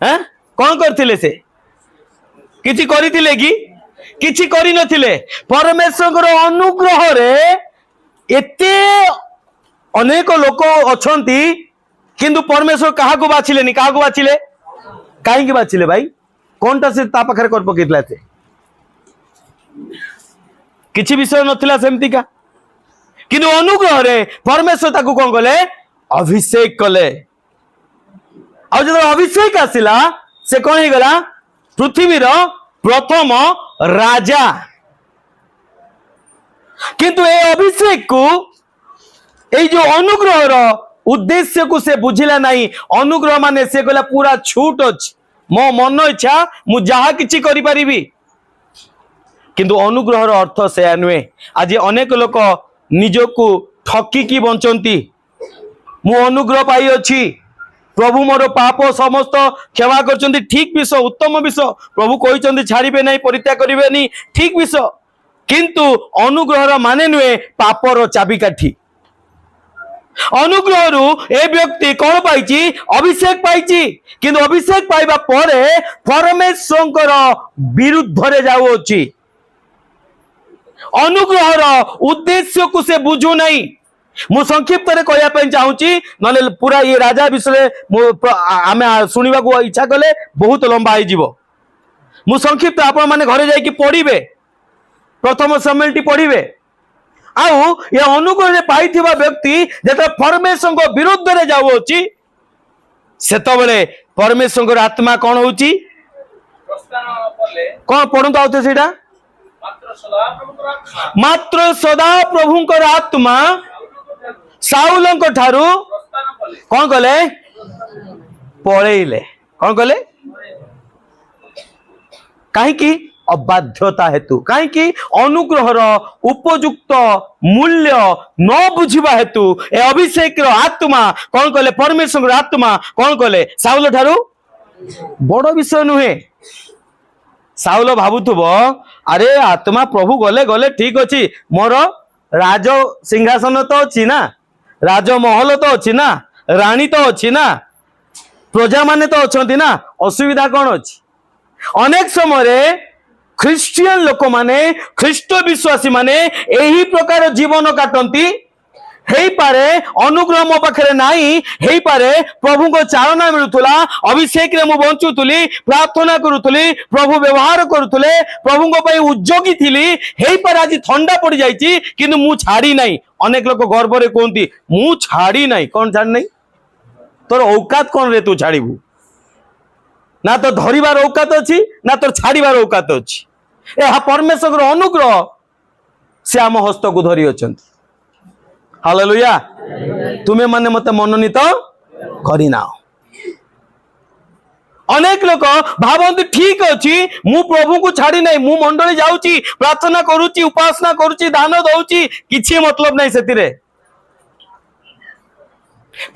S1: हैं कौन करथिले से किछि करिथिले कि किछि करि नथिले परमेश्वर अनुग्रह रे एते अनेक लोक अछंती किंतु परमेश्वर काहा को बाछिलेनी काहा को बाछिले काहे की बाछिले भाई कोनटा से ता पाखरे कर पकेतला से किछि विषय नथिला सेमती का किंतु अनुग्रह रे परमेश्वर ताकू कोन कले अभिषेक कले आ जब अभिषेक आसिला से कोन हे गला पृथ्वी रो प्रथम राजा किंतु ए अभिषेक को ए जो अनुग्रह रो उद्देश्य को से बुझिला नहीं अनुग्रह माने से कहला पूरा छूट अछि मो मन इच्छा मु जहा किछि करि परिबी किंतु अनुग्रह रो अर्थ से नुहे आज अनेक लोक निजको ठकी की बंचंती मु अनुग्रह पाई अछि प्रभु मोर पाप समस्त क्षमा करचंती ठीक विषय उत्तम विषय प्रभु कहिचंती छाड़िबे नहीं परित्याग करिबे नहीं ठीक विषय किंतु अनुग्रह माने नुहे पापर चाबिकाठी अनुग्रह ए व्यक्ति कौन पाई अभिषेक पाई किंतु अभिषेक पाइबा परे परमेश्वर विरुद्ध रे जाउछि अनुग्रह उद्देश्य को से बुझु नहीं मु संक्षिप्त रे कहया पे चाहूची नले पूरा ये राजा विषय आमे सुनिबा को इच्छा कले बहुत लंबा हो जिवो मु संक्षिप्त आपण माने घरे जाई कि पढिबे प्रथम सामुएल पढ़िबे आउ ये अनुग्रह रे पाइथिबा व्यक्ति जेता परमेश्वर को विरुद्ध रे जाउछि सेतबेले परमेश्वर आत्मा कौन होउछि कौन पढंत आउते सेटा मात्र सदा प्रभुंकर आत्मा साउलंक ठारू कौन कले पळेइले कौन कले काहे की अबाध्यता हेतु कहीं अनुग्रह उपयुक्त मूल्य न बुझा हेतु ए अभिषेक आत्मा कौन कले परमेश्वर आत्मा कौन कले साउल ठारू बड़ विषय नुहे साउल भावुथुब अरे आत्मा प्रभु गले गले ठीक अच्छी मोर राज सिंहासन तो अच्छी ना राजमहल तो अच्छी ना राणी तो अच्छी ना प्रजा माने तो अच्छा ना असुविधा कौन अच्छी अनेक समय ख्रिस्टियन लोक माने ख्रिस्ट विश्वासी माने एही प्रकार जीवन काटंती हेई पारे अनुग्रह मो पाखरे नाही हेई पारे प्रभु को चालना मिलुतुला अभिषेक रे मु बंचुतुली प्रार्थना करूतुली प्रभु व्यवहार करूतुले प्रभु को पई उद्योगी थिली हेई पारे आज ठंडा पड़ जाईची किंतु मु छाड़ी नाही अनेक लोक गर्व रे कोंती मु छाड़ी नाही कोन छाड़ नाही तोर औकात कोन रे तू छाड़ीबू ना तो धरिबार औकात अछि ना तो छाड़ीबार औकात अछि ए परमेश्वर अनुग्रह से आम हस्त को धरी अछंती हालेलुया तुम्हें माने मते मनोनीत करिना अनेक लोक भावंती ठीक अछि मु प्रभु को छाड़ी नहीं मु मंडली जाउची प्रार्थना करूची उपासना करूची दान दउची किछि मतलब नहीं सेतिरे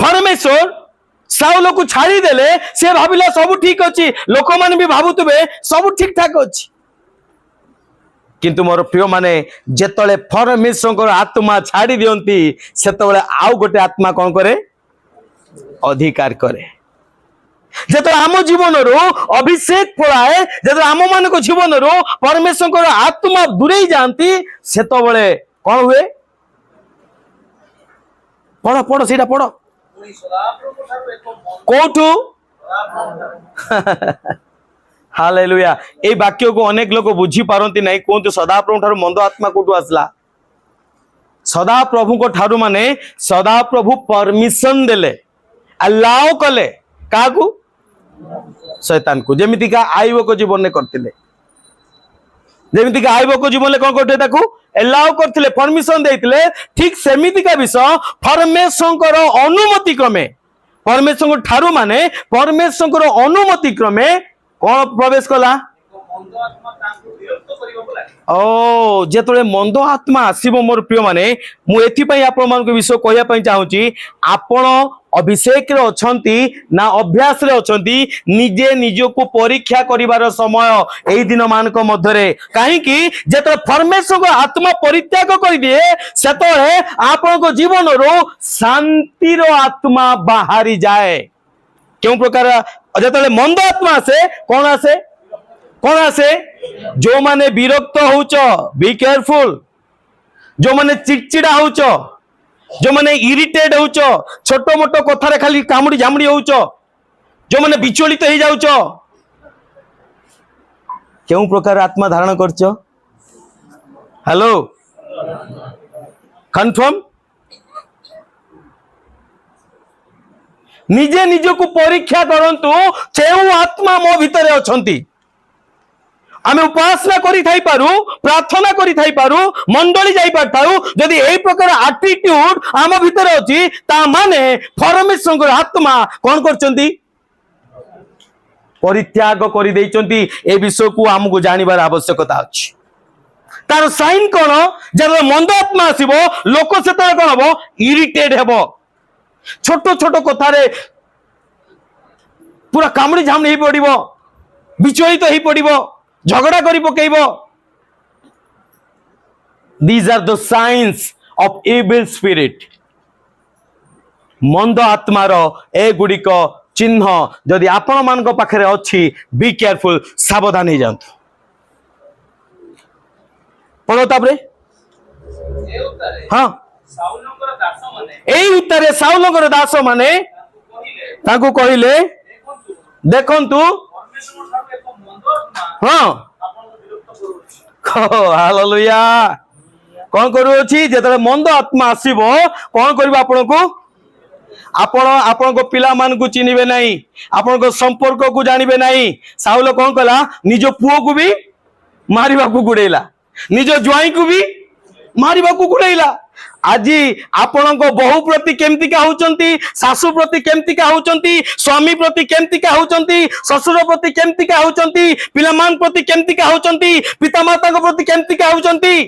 S1: परमेश्वर साउल को छाड़ी देले से भाबिला सब ठीक अछि लोक माने भी भाबुतबे सब ठीक ठाक अछि किंतु मोर प्रिय माने जेतले परमेश्वर आत्मा छाड़ी दियंती सेतबेले आउ गोटे आत्मा कौन करे अधिकार करे जेत आम जीवन रो अभिषेक पड़ाए जेत आम मान जीवन रो परमेश्वर आत्मा दूरे जाती सेतबेले कौन हुए पढ़ पढ़ सीटा पढ़ कोठू हालेलुया ए वाक्य को अनेक लोग बुझी पारंती नहीं कहते सदाप्रभु ठारू मंद आत्मा कोठू आसला सदाप्रभु को ठारू माने सदाप्रभु परमिशन देले अलाउ कले काकू शैतान को जेमिति का आईब को जीवन में करतिले जेमिति का आईब को जीवन में कौन करते ताकू अलाउ करथिले परमिशन देथिले ठीक सेमिति का विषय परमेश्वर अनुमति क्रमे परमेश्वर ठारू माने परमेश्वर अनुमति क्रमे कौन प्रवेश कला ओ जेतले मंद आत्मा आसीबो मोर प्रिय माने मु एथि पई आपण मान को विषय कहया पई चाहूची आपण अभिषेक रे अछंती ना अभ्यास रे अछंती निजे निजो को परीक्षा करिवार समय एई दिन मान को मध्य रे काहे कि जेतले परमेश्वर आत्मा परित्याग कर दिए सेतले आपण को जीवन रो शांति रो आत्मा बाहरी जाए क्यों प्रकार जेतले मंद आत्मा आसे कौन आसे जो माने विरक्त होउच बी केयरफुल जो माने चिड़चिड़ा होउच जो माने इरिटेट होउच छोटो मोटो कथारे खाली कामुड़ी झामुड़ी होउच जो माने विचलित हो जाउच क्यों प्रकार आत्मा धारण करछ हेलो कंफर्म निजे निज को परीक्षा करंतु केउ आत्मा मो भितरे अछंती आमे उपासना करी थाई पारू प्रार्थना करी थाई पारू मंडली जाई पारताऊ यदि एई प्रकार एटीट्यूड आम भितर अछि ता माने परमेश्वर आत्मा कोन करचंती परित्याग करी देइचंती ए विषय को हमकु जानिबार आवश्यकता अछि तार साइन कोन जब मंद आत्मा आसीबो लोक सेता कोन हबो इरिटेट हेबो छोटो छोटो कथारे पूरा कामड़ी झामड़ी ही पड़िबो विचलित ही पड़िबो झगड़ा करी पकेइबो these are the science of evil spirit मंद आत्मार ए गुड़िक चिन्ह जदि आपण मान पाखरे अच्छी बी केयरफुल सावधान हो जातु पढ़ो तापरे हाँ एई उत्तरे साउलंकर दास माने ताकू कहिले देखंतु हाँ हालेलुया कौन करूछि जेतले मंद आत्मा आसीबो कौन करबो आपण को आपण को पिला मान को चिनिबे नहीं आपण को संपर्क को जानिबे नहीं साउल कौन कला निज पुओ को भी मारिबा को गुडेला निज ज्वाई को भी मारिबा को गुडेला आज आपण को बहु प्रति केमतिका होचंती सासु प्रति केमतिका होचंती स्वामी प्रति केमतिका होचंती ससुर प्रति केमतिका होचंती पिलामान प्रति केमतिका होचंती पितामाता को प्रति केमतिका होचंती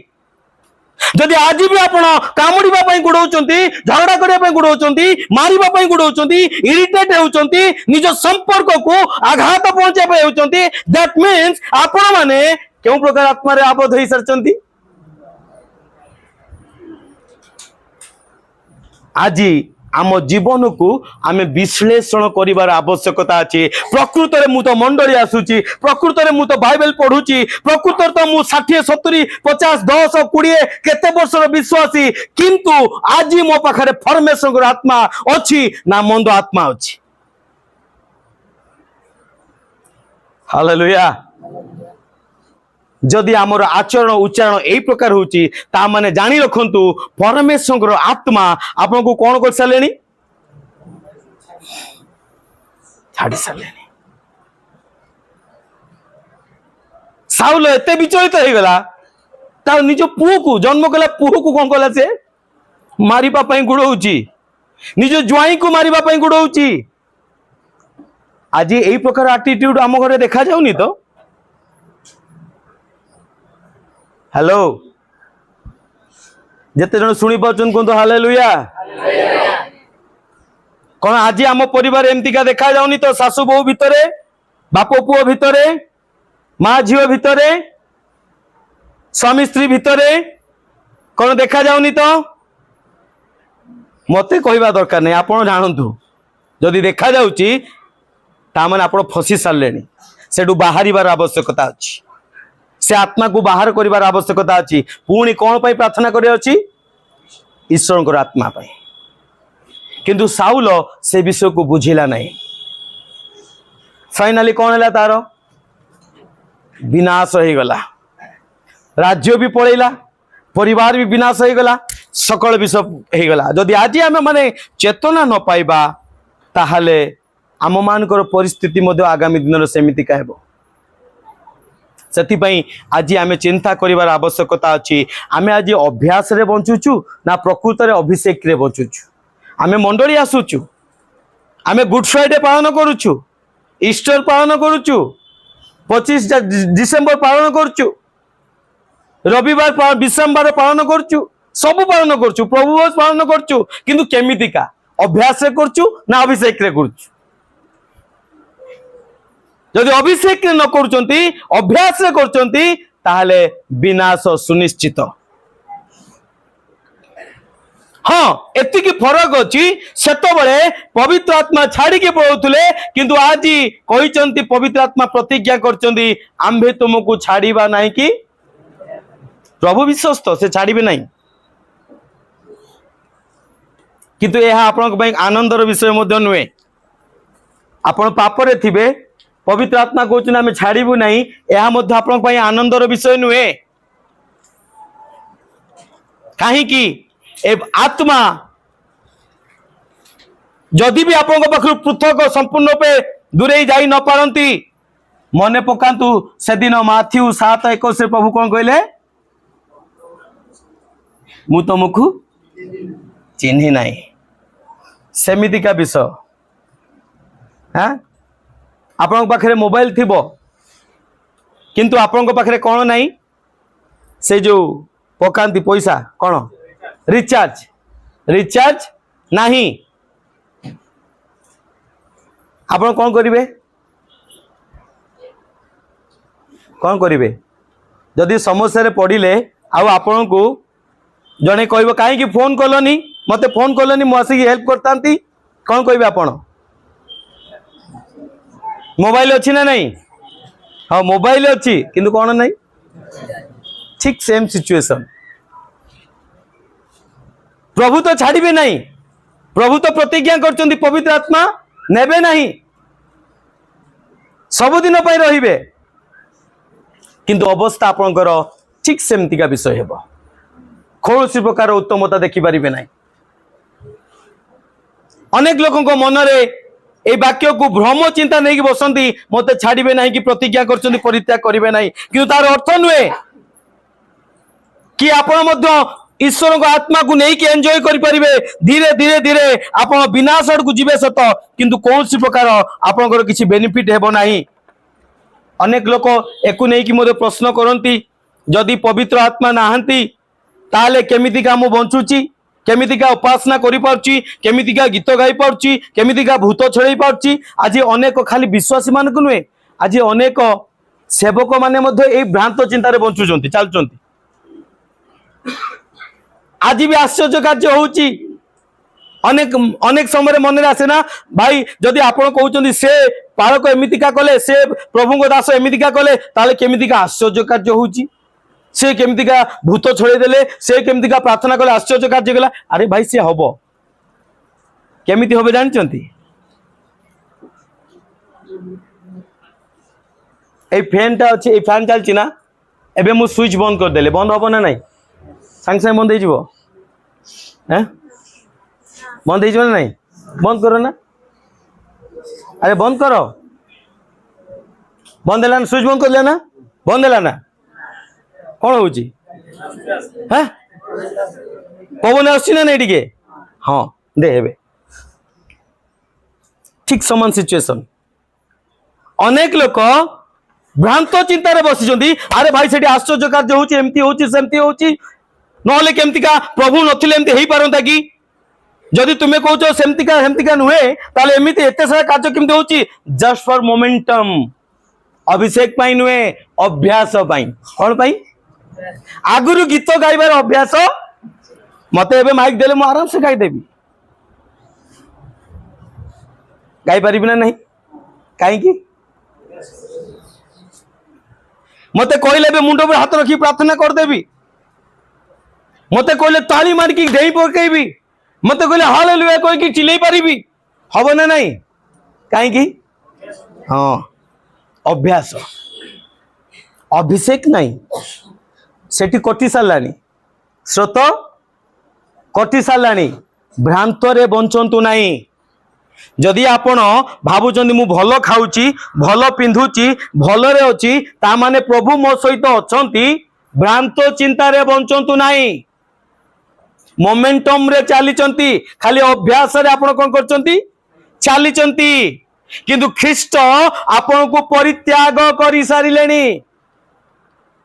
S1: जदि आज भी आपण कामुड़ीबा पई गुडौचंती झगड़ा करिया पई गुडौचंती मारिबा पई गुडौचंती इरिटेट होचंती निज संपर्क को आघात पहुंचा पई होचंती दैट मींस आपण माने केउ प्रकार आत्मा रे आबद्ध होई सरचंती आज आम जीवन को आम विश्लेषण करिवार आवश्यकता अछि प्रकृत रे मु तो मंडली आसुची प्रकृत रे मु तो बाइबल पढुची प्रकृत तो मु 60 70 50 10 20 केते वर्षर विश्वासी किंतु आज मो पाखरे परमेश्वर आत्मा अछि ना मंद आत्मा अछि हालेलुया जदि आमर आचरण उच्चारण यही प्रकार होची ता माने जानी रखंतु परमेश्वर आत्मा आपन को कौन कर सालेनी छाड़ी सालेनी साउल एते विचलित हो गला ता निज पुओ को जन्म कला पुओ को कौन कला से मारिबा पई गुडौची निज ज्वाई को मारिबा पई गुडौची आज यही प्रकार एटीट्यूड आम घरे देखा जाउनी तो हेलो जेते जन सुनी पाचन कहतो हालेलुया कौन आज आम परिवार एमतिका देखा जाउनी तो सासु बहु भितरे बाप पुओ भितरे माँ झील भितरे स्वामी स्त्री भितरे कौन देखा जाऊनी तो मते कहवा दरकार नहीं आपण जानतु जदि देखा जाउची तामने आपण फसी सारे सेठू बाहर आवश्यकता अच्छी से आत्मा को बाहर कर आवश्यकता अच्छी पुणी कौन पाई प्रार्थना कर ईश्वर आत्मा पाई किंतु साउल से विषय को बुझिला नहीं फाइनाली कौन है तार विनाश हो गला राज्य भी पड़ेगा परिवार भी विनाश हो गला सकल विषय हो गला जदि आज आम माने चेतना न पाइबा ताहले आम मानकर परिस्थिति मध्य आगामी दिन सेमिति कहबो से आज आम चिंता करिवार आवश्यकता अच्छी आम आज अभ्यास रे बंचुचु ना प्रकृत रे अभिषेक रे बंचुचु आम मंडली आसुचु आम गुड फ्राइडे पालन करुचु ईस्टर पालन करुचु 25 डिसेम्बर पालन करुचु रविवार विश्रामवार पालन करुचु सब पालन करुचु प्रभु पालन करुचु किंतु केमितिका अभ्यास रे करुचु ना अभिषेक रे करुचु जदि अभिषेक न करुचंती अभ्यास रे करुचंती ताहले विनाश सुनिश्चित हाँ एतिकी फरक अच्छी सेतबले पवित्र आत्मा छाड़ी के पळौथुले किंतु आज कहिचंती पवित्र आत्मा प्रतिज्ञा करचंती आम्भे तुमको छाड़ीबा नाही कि प्रभु विश्वस्त से छाड़ीबे नाही किंतु यह आपन पई आनंदर विषय मध्य नुहे आपण पापरे थिबे पवित्र आत्मा कहउछन आमे छाड़ीबु नाही यह मध्य आपन पई आनंदर विषय नुहे काहे कि ए आत्मा जदि भी आपण पाखु पृथक संपूर्ण पे दूरे जाई न पारंती मने पकांतु से दिन माथ्यू 7:21 से प्रभु कौन कहले मु तुमको चिन्हि नाही सेमिति का विषय हाँ आपण पाखरे मोबाइल थिबो किंतु आपण पाखरे कौन नाही से जो पकांती पैसा कौन रिचार्ज नहीं आपण कौन करिवे जदि समस्या रे पड़िले आउ आपण को जने कहबो काहे कि फोन कलोनी मते फोन कलोनी मु आसी हेल्प करतांती कौन कहबे आपण मोबाइल अच्छी ना नहीं हाँ मोबाइल अच्छी किंतु कौन नहीं ठीक सेम सिचुएशन प्रभु तो छाड़िबे नहीं प्रभु तो प्रतिज्ञा करचंती पवित्र आत्मा नेबे नहीं सबुदिन पई रहिबे किंतु अवस्था आपनकर ठीक सेमती का विषय हेबो कौन सी प्रकार उत्तमता देखि पारिबे नहीं अनेक लोगों को मन रे ए वाक्य को भ्रम चिंता नहीं कि बसंती मते छाड़िबे नहीं कि प्रतिज्ञा करचंती परित्याग करिबे नहीं किंतु तार अर्थ नुहे कि आपण मध्य ईश्वर को आत्मा को नहीं कि एंजॉय करि परिबे धीरे धीरे धीरे आपण विनाश आड़ को जीवे सत किंतु कौन सी प्रकार आपनकर किछि बेनिफिट हेबो नाही अनेक लोक एकु नहीं कि मोरे प्रश्न करंती जदि पवित्र आत्मा नाहंती ताले केमितिका मु बंचुची केमितिका उपासना करि पारची केमितिका गीत गाई पारची केमितिका भूत छड़ाई पारची आज अनेक खाली विश्वासी मान को नुहे आज अनेक सेवक माने मध्ये ए भ्रांत चिंतारे बंचुचंती चालचंती आज भी आश्चर्य कार्य होउची अनेक अनेक समय मन आसे ना भाई जदि आपण कहउचंती से पालक एमितिका कले से प्रभु को दास एमितिका कले ताले केमितिका आश्चर्य कार्य होउची से केमितिका भूत छड़े देले से केमितिका प्रार्थना कले आश्चर्य कार्य गला अरे भाई से हबो केमिति होबे जानचंती ए फैन टा अछि ए फैन चलची ना एबे मु स्विच बंद कर देले बंद हबो ना नहीं सांग सांग बंद हो बंद हो नहीं बंद करो ना अरे बंद करो बंद है स्विच बंद कर लेना बंद है ना कौन हो पवन आसना नहीं टे हाँ दे ठीक समान सिचुएशन अनेक लोक भ्रांत चिंतार बसी अरे भाई से आश्चर्य कार्य होमती नहले केमतिका प्रभु नथिले एमती हेई पारंता कि जदि तुम्हें कहचो सेमतिका नुहे ताले एमिति एते सारा कार्य केमति होची जस्ट फॉर मोमेंटम अभिषेक पाई नुहे अभ्यास पाई कौन पाई आगुरु गीत गाइबार अभ्यास मते एबे माइक देले मु आराम से गाइदेवी गाई पारिबि ना नहीं काई की मते कहले बे मुंड पर हाथ रखी प्रार्थना कर देबी मते कहले ताली मार की देई पकेबी मते कहले हालेलुया कह की चिल्लाई पारिबी हबो ना नहीं काई की हां अभ्यास अभिषेक नहीं सेठी कोटी सालानी स्रोत कोटी सालानी भ्रांत रे बंचंतु नहीं जदि आपण भावुचंदी मु भलो खाऊची भलो पिंधुची भलो रे अछि ता माने प्रभु मो सहित अछंती भ्रांत चिंता रे बंचंतु नहीं मोमेंटम रे चालीचंती खाली अभ्यास रे आपण कोन करचंती चालीचंती किंतु ख्रीष्ट आपण को परित्याग करि सारिलेनी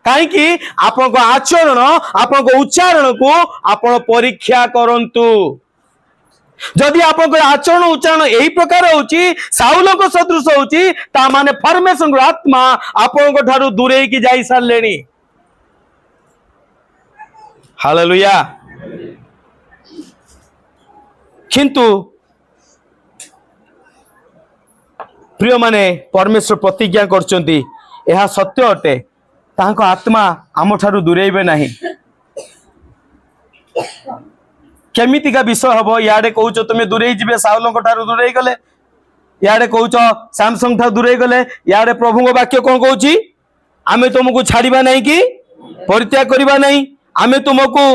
S1: काई कि आपण को आचरण आपण को उच्चारण को आपण परीक्षा करंतु जदि आपण को आचरण उच्चारण एही प्रकार होची साउल को सदृश होची ता माने परमेश्वर को आत्मा आपण को ठारू दूरे की जाई सारलेनी हालेलुया किंतु प्रिय माने परमेश्वर प्रतिज्ञा करचंती एहा सत्य अटे तांको आत्मा आम ठारू दूरेबे नहीं केमितिका विषय हबो याडे कहउचो तुमे दूरे जिबे साउल को ठारू दूरे गले याडे कहउचो सैमसंग ठारू दूरे गले याडे प्रभु को वाक्य कोन कहउची आमे तुमको छाड़ीबा नहीं कि परित्याग करिबा नहीं आमे तुमको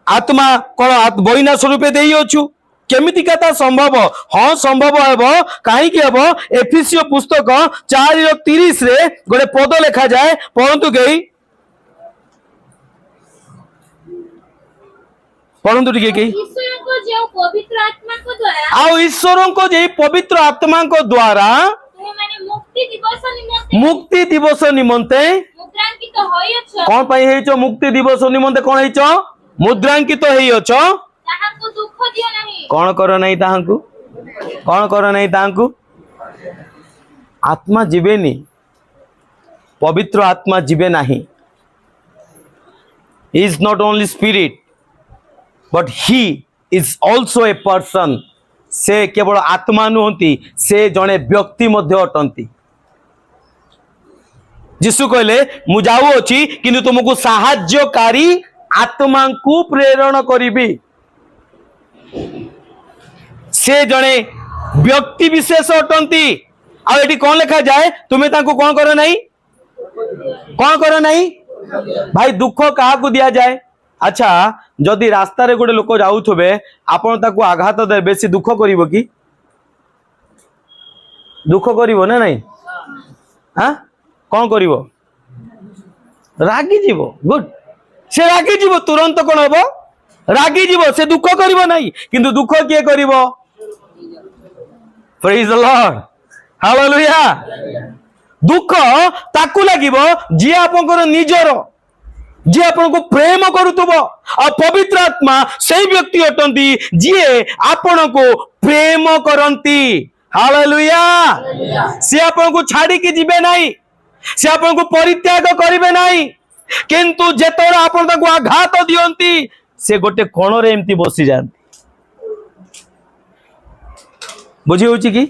S1: आत्मा कोन बहिना स्वरूपे देई अछु केमिति कथा संभव हाँ संभव हेबो काहे कि हेबो एफिसियो पुस्तक 4:30 रे गोटे पद लिखा जाए परंतु गई परंतु टिके की
S2: ईश्वर को जो पवित्र आत्मा को द्वारा
S1: आ ईश्वर को जे पवित्र आत्मा को द्वारा
S2: तुम माने
S1: मुक्ति दिवस निमंते
S2: मुद्रांकित होइछ
S1: कोन पई हेचो मुक्ति दिवस निमंते कोन हेचो मुद्रांकित हेइछो
S2: ताहाको दुख दियो नहीं
S1: कौन करो नहीं ताहंकु कौन करो नहीं ताहंकु आत्मा जीवेनी पवित्र आत्मा जीवे नहीं he is not only spirit but he is also a person से केवल आत्मा नुहंती से जने व्यक्ति मध्य अटंती यीशु कहले मु जाऊ अछि किंतु तुमको सहायकारी आत्मा को प्रेरण करिबी से जने व्यक्ति विशेष अटंती आ एटी कौन लिखा जाए तुम्हें तांको कौन करो नहीं भाई दुख कहा को दिया जाए अच्छा जदि रास्ता रे गोटे लोक जाउथबे आपण ताको आघात दे बेसी दुख करिवो कि दुख करिवो ना नहीं हां कौन करिवो रागी जीवो गुड से रागी जीवो तुरंत कोन हबो रागी जीवो से दुख करिवो नहीं किंतु दुख किए करिवो प्रेज द लॉर्ड हालेलुया दुख ताकू लागिवो जे आपनकर निजर जे आपन को प्रेम करूतबो आ पवित्र आत्मा सही व्यक्ति अटंती जे आपन को प्रेम करंती हालेलुया से आपन को छाड़ी के जिबे नहीं से आपन को परित्याग करिवे नहीं किंतु जेतोरा आपन ताको आघात दियंती से गोटे कोण रे एमती बसी जांती बुझी होची कि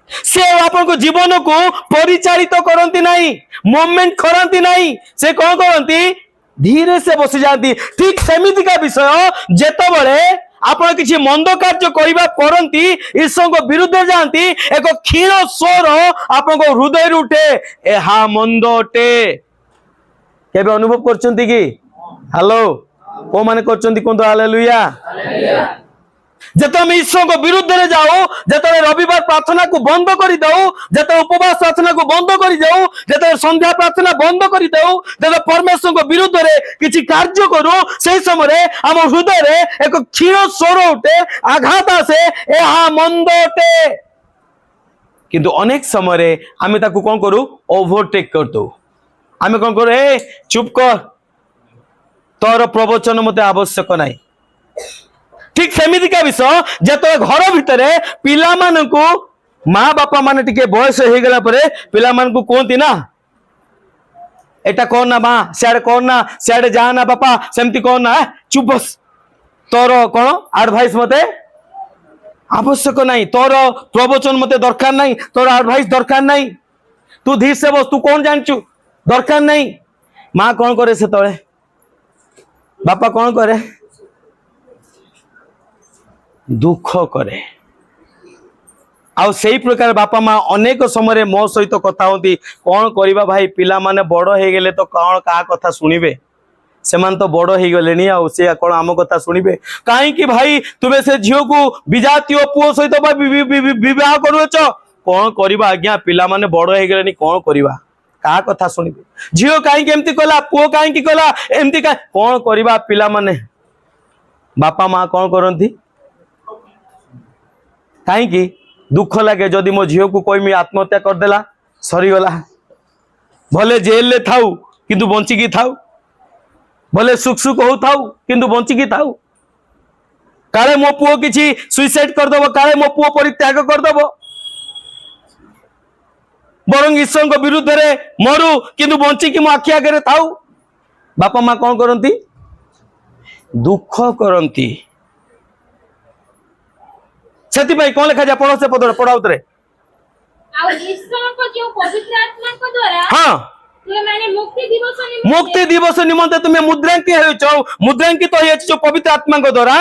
S1: से आपन को जीवन को परिचालित करंती नहीं मोमेंट करंती नहीं से कौन करंती धीरे से बसी जाती ठीक सेमिति का विषय जेतो बळे आपण किछि मंद कार्य करिबा परंती ईश्वर को विरुद्ध जानती एक क्षीण स्वर आपन को हृदय उठे एहा मंद अटे केबे अनुभव करचंती कि हेलो को माने करचंती कोन हालेलुया जत हम ईश्वर को विरुद्ध रे जाओ जत रविवार प्रार्थना को बंद करी दऊ जत उपवास प्रार्थना को बंद करी जाऊ जत संध्या प्रार्थना बंद करी दऊ जत परमेश्वर को विरुद्ध रे किछि कार्य करू से समय रे हम हृदय रे एक क्षीण स्वर उठे आघात आसे एहा मंद अटे किंतु अनेक समय रे आमे ताकू कोन करू ओवरटेक कर दऊ आमे कोन करू ए चुप कर तोर प्रवचन मते आवश्यक नाही ठीक सेमिति का विषय जत घर भितर पिला मानकू माँ बापा माने टिके बयस हो गला परे पिला मानकू कहती ना एटा कौन ना माँ सियाड़े कौन ना सियाड़े जा ना बापा सेमती कौन ना चुप बस तोर कौन एडवाइस मते आवश्यक नहीं तोर प्रवचन मते दरकार नहीं तोर एडवाइस दरकार नहीं तू धीर से बस तू कौन जानचु दरकार नहीं माँ कौन करे से तले बापा कौन करे दुख करे आउ सेही प्रकार बापा माँ अनेक समय मो सहित कथा होती कौन करवा भाई पिला माने बड़ हो गले तो कौन का कथा शुणिबे से तो बड़ हो गले आउ से कौन आम कथा शुणिबे कहीं भाई तुम्हें से झील को विजातीय पुओ सहित विवाह करुच कौन करवा आज्ञा पिला माने बड़ हो गले कौन करवा का कथा शुणिबे झील कहीं एमती कला पुओ कहीं कला एमती कौन करवा पिला माने बापा माँ कौन करती कहीं दुख लगे जदि मो झील को कोई आत्महत्या करदेला सरीगला भले जेल ले थाऊ किंतु बंचिकी थाऊ भले सुख सुख हो थाऊ किंतु बंचिकी थाऊ काले मो पुओ किछि सुइसाइड करदब काले मो पुओ परित्याग करदब बरं ईश्वर को विरुद्ध रे मरु किंतु बंचिकी मो आखि आगे थाऊ बापा माँ कौन करती दुख करती से कौन लिखा जाए पढ़ो से पढ़ाओ रे
S2: ଆଉ ଈଶ୍ୱରଙ୍କ ଯେଉଁ ପବିତ୍ର ଆତ୍ମାଙ୍କ ଦ୍ୱାରା
S1: हाँ
S2: ତୁମେମାନେ
S1: मुक्ति दिवस निमंते तुम्हें मुद्रांकित हो जो पवित्र आत्मा द्वारा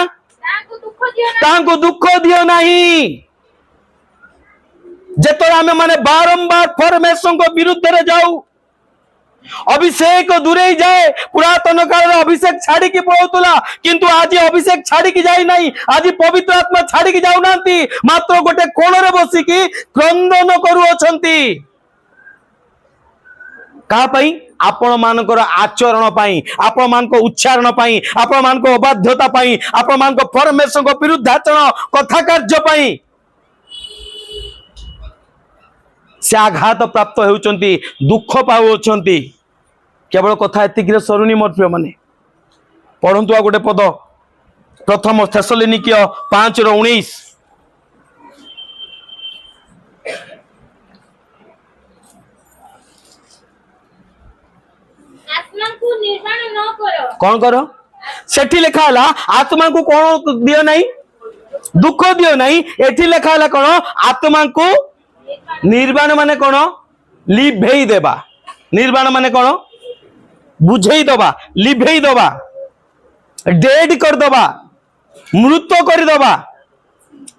S1: तांको दुख दियो नहीं जेतों आमे माने बारंबार परमेश्वर को विरुद्ध रे जाऊ अभिषेक दूरे जाए पुरातन काल अभिषेक छाड़ी की पळौतला किंतु आज अभिषेक छाड़ी की जाई नहीं आज पवित्र आत्मा छाड़ी की जाऊ नांती मात्र गोटे कोण रे बसी की क्रंदन करू अछंती का पई आपण मानकर आचरण पाई आपण मानक उच्चारण पाई आपण मानक अबाध्यता पाई आपण मानक परमेश्वर को विरुद्ध आचरण कथा कार्य पाई से आघात प्राप्त होउचंती दुख पाउचंती केवल कथा एतिक सरुनी मोर प्रिय माने पढ़ंतु आ गोटे पद प्रथम थेसलोनिकीय 5:19
S2: आत्मा को निर्वाण न करो
S1: कौन करो सेठी लिखा हला आत्मा को कौन दियो नहीं दुख दियो नहीं एठी लिखा हला कौन आत्मा को निर्वाण माने कौन लिभेई देबा निर्वाण माने कौन बुझेई दबा लिभेई दबा डेड कर दबा मृत कर दबा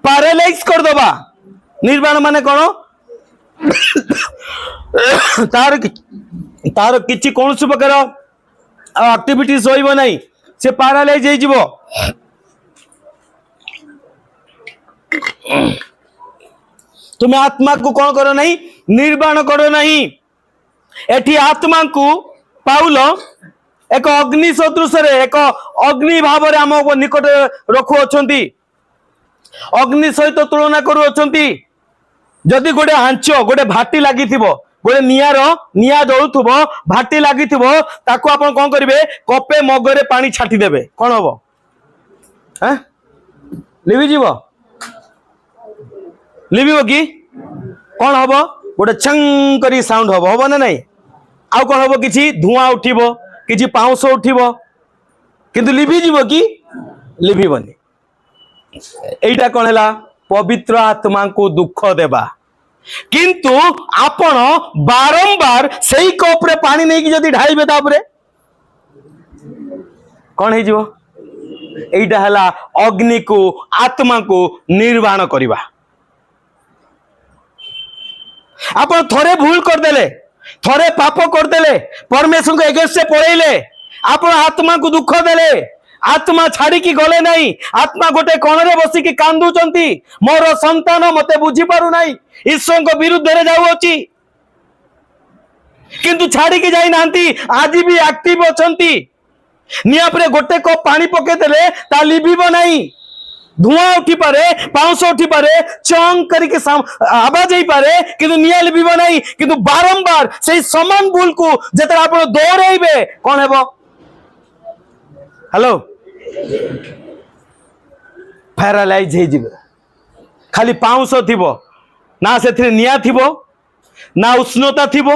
S1: पैरालाइज कर दबा निर्वाण माने कौन तार किछि कौन से प्रकार एक्टिविटीज होइबो नहीं से पैरालाइज हो जिवो तुम्हें आत्मा को कौन करो नहीं निर्वाण करो नहीं एठी आत्मा को पाउल एक अग्नि सदृश एक अग्नि भाव आम निकट रखु अछंती अग्नि सहित तुलना करू अछंती जदि गोटे हांच गोटे भाटी लगी गोटे निया जलुथुब भाटी लगी ताको आपण कौन करेंगे कपे मगरे पानी छाटी देबे कौन हम लिभिजीव लिभिव कि कौन हम गोटे छंग करी साउंड हम ना नहीं आउ कौन हम किछि धुआं उठिब किछि पाउंस उठिब किंतु लिभिजीव कि लिभिबनी एटा कौन है पवित्र आत्मा को दुख देबा किंतु आपण बारंबार सही कप रे पानी नहीं कि जदि ढाइबे तापरे कौन है जीवो एटा हला अग्नि को आत्मा को निर्वाण करिबा आपण थोड़े भूल कर देले थोड़े पाप कर देले परमेश्वर को एगेंस्ट से पळेले आपण आत्मा को दुख देले आत्मा छाड़ी की गले नहीं आत्मा गोटे कोण रे बसी की कांदुचंती मोर संतान मते बुझी पारु नहीं ईश्वर को विरुद्ध रे जाउची किंतु छाड़ी की जाई नांती आज भी एक्टिव अछंती निया परे गोटे कप पानी पके देले ता लिभिबो नहीं धुआं उठी पारे पाउंस उठी पारे चंग करके आवाज ही पारे किंतु निया लिभिबो नहीं किंतु बारंबार से समान भूल को जेतरा आपण दोहराइबे कोन हेबो हेलो पैरालाइज हे जिवो खाली पाउंस थिबो ना से निया थिबो ना उष्णता थिबो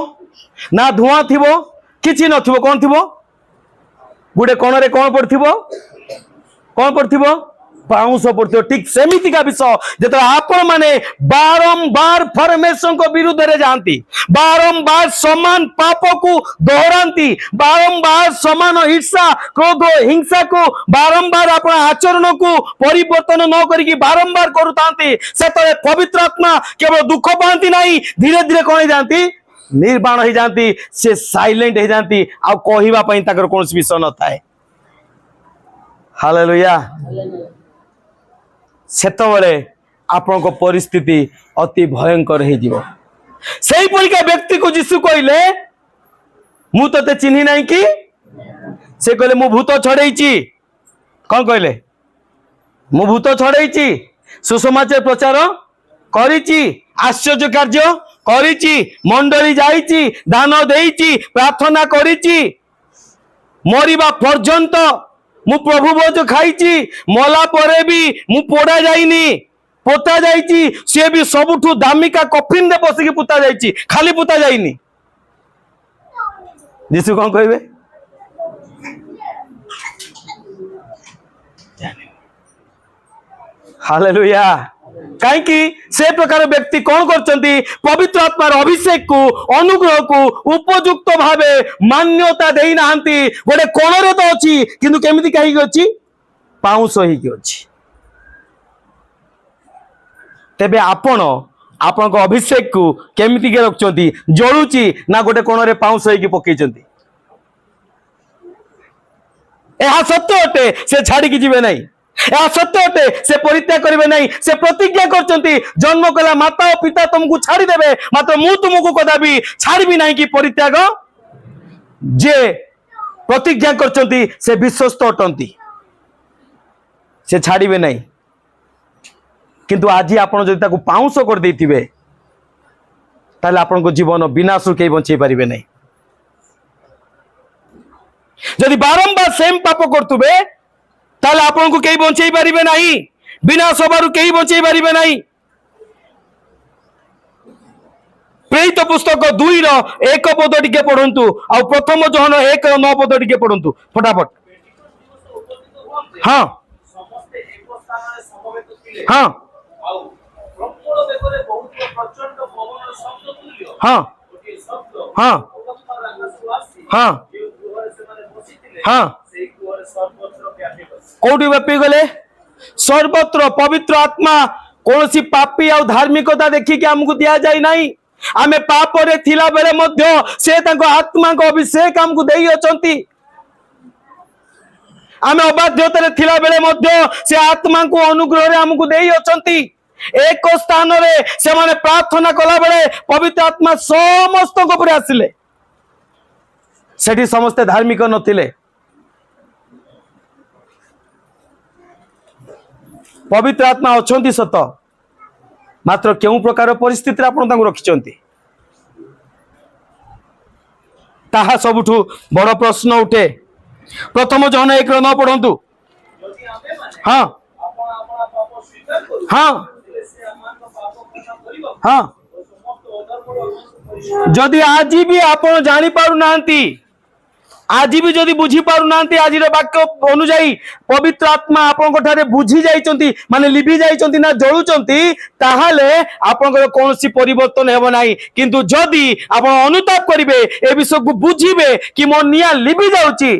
S1: ना धुआं थिबो किछि नथिबो कोन थिबो गुडे कोन रे कोन पड़थिबो पाउंस पड़थिबो ठीक सेमितिका विषय जेतो आपण माने बारंबार परमेश्वर को विरुद्ध रे जानती बारंबार समान पाप को दोहरांती बारंबार समान ईर्षा क्रोध हिंसा को बारंबार अपन आचरण को परिवर्तन न करिकी बारंबार करूतांती सेतरे पवित्र आत्मा केवल दुख पांती नहीं धीरे धीरे कोन जानती निर्वाण हो जाती से साइलेंट हो जाती आ कहवा ताकर कौन विषय न थाए हालेलुया सेतबेले आपण को परिस्थिति अति भयंकर हो जीवो सेही परिका व्यक्ति को यीशु कहले मु तते चिन्हि नहीं कि से कहले मु भूत छड़ेइची कौन कहले मु भूत छड़ेइची सुसमाचार प्रचार करिची आश्चर्य कार्य करिची मंडली जाइची दान देइची प्रार्थना करिची मरिबा पर्यंत मु प्रभु भोज खाइची मला परे भी मु पोड़ा जाइनी पोता जाइची से भी सबुठु दामिका कफिन दे बसिकी पुता जाइची खाली पुता जाइनी यीशु कौन कहबे हालेलुया कहीं से प्रकार व्यक्ति कौन करचंती पवित्र आत्मार अभिषेक को अनुग्रह को उपयुक्त भावे मान्यता देई नाहंती गोटे कोण रे तो अछि किंतु केमिति कहि अछि पाउस होई कि अछि तेबे आपण आपण को अभिषेक को केमिति के रखचंती जळुची ना गोटे कोण रे पाउस होई कि पकेचंती एहा सत्य अटे से छाड़ी कि जिवे नहीं यह सत्य अटे से परित्याग करेंगे नहीं से प्रतिज्ञा करचंती जन्म कला माता और पिता तुमको छाड़ी देबे मात्र मु तुमको कदापि छाड़बी नहीं कि परित्याग जे प्रतिज्ञा करचंती से विश्वस्त अटंती से छाड़बे नहीं किंतु आज आपण जदि ताको पाउंस कर देथिबे ताले आपण को जीवन विनाश रु के बंचै परिबे नहीं जदि बारंबार सेम पाप करतुबे ताले आपण को कई बंचई पारिबे नहीं विनाश होबारु कई बंचई पारिबे नहीं प्रेरित पुस्तक 2 रो 1 पद टिके पढंतु आ प्रथम जोहन 1 रो 9 पद टिके पढंतु फटाफट हां समस्त एक स्थान रे समवेत थिले हां आ प्रबल बेगरे बहुत प्रचंड पवन शब्द तुल्य हां ओके शब्द हां हां हां कौटी व्यापी गले सर्वत्र पवित्र आत्मा कौन सी पापी और धार्मिकता देखिक आमको दि जाए नहीं आमे पाप रे थिला बेले मध्य से तांको आत्मा को अभिषेक आमको देई अछंती आमे अबाध्यता रे थिला बेले मध्य से आत्मा को अनुग्रह रे आमको देई अछंती एक स्थान रे से माने प्रार्थना कला बेले पवित्र आत्मा समस्त को पर आसिले सेठी समस्त धार्मिक नथिले पवित्र आत्मा अछंती सत मात्र केउ प्रकार परिस्थिति आपण तांको रखिचंती ताहा सबुठु बड़ प्रश्न उठे प्रथम जन 1 रो न पढंतु हां हां हां जदि आज भी आपण जानि पारु नांती आज भी जदि बुझी पारु नांती आज वाक्य अनुजाई पवित्र आत्मा आपण को ठारे बुझी जाइचंती माने लिभि जाइचंती ना जळुचंती ताहाले आपण को कोनसी परिवर्तन हेबो नाही किंतु जदि आपण अनुताप करिवे ए विषय को बुझिबे कि मो निया लिभि जाउची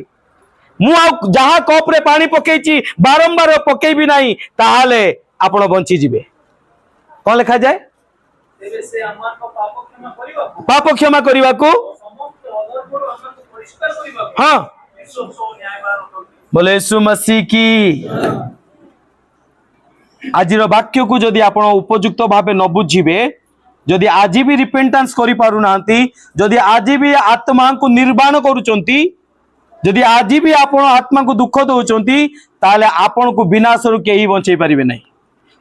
S1: मु आ जहा कप रे पानी पकेची बारंबार पकेबी नाही ताहाले आपण बंची जिवे कोन लिखा जाय तेबे से आमान को पाप क्षमा करिवा को समस्त अधर्म को परिष्कार करिवा हां बोले यीशु मसीह की आज वाक्य को जदि आपण उपयुक्त भावे न बुझिबे जदि आज भी रिपेंटेंस करि पारु नांती जदि आज भी आत्मा को निर्वाण करूचंती जदि आज भी आपण आत्मा को दुख दउचंती ताले आपण को विनाश रु केही बंचै परिबे नहीं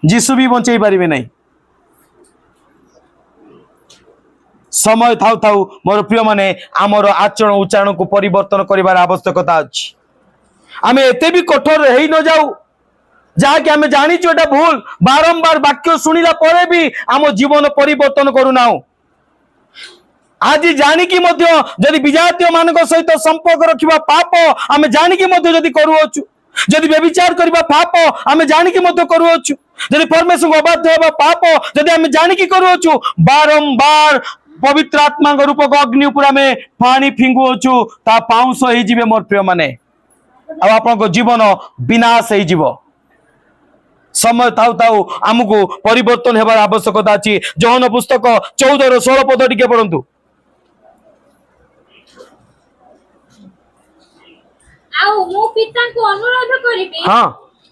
S1: यीशु भी बंचै परिबे नहीं समय थाउ थाउ मोर प्रिय माने आमर आचरण उच्चारण को परिवर्तन करिवार आवश्यकता अछि आमे एते भी कठोर रही न जाऊ जहा कि आमे जानी छु एटा भूल बारंबार वाक्य सुनिला परे भी आम जीवन परिवर्तन करू नाउ आज जानिकी मध्य जदि विजातीय मानक सहित संपर्क रखिबा पाप आमे जानिकी मध्य जदि करूअछु, जदि व्यभिचार करबा पाप आमे जानिकी मध्य करूअछु, जदि परमेश्वर को अबाध्य हेबा पाप जदि आमे जानिकी करूअछु, बारंबार पवित्र आत्मा रूप को अग्नि ऊपर आमे पानी फिंगुअछु, ता पाउंस होई जिवे मोर प्रिय माने, आ आपन को जीवन विनाश होई जीवो। समय थाउ थाउ आमको परिवर्तन हेबार आवश्यकता अछि। यूहन्ना पुस्तक 14:16 पद टिके पढंतु।
S2: आउ मु पिता को अनुरोध करिबि,
S1: हाँ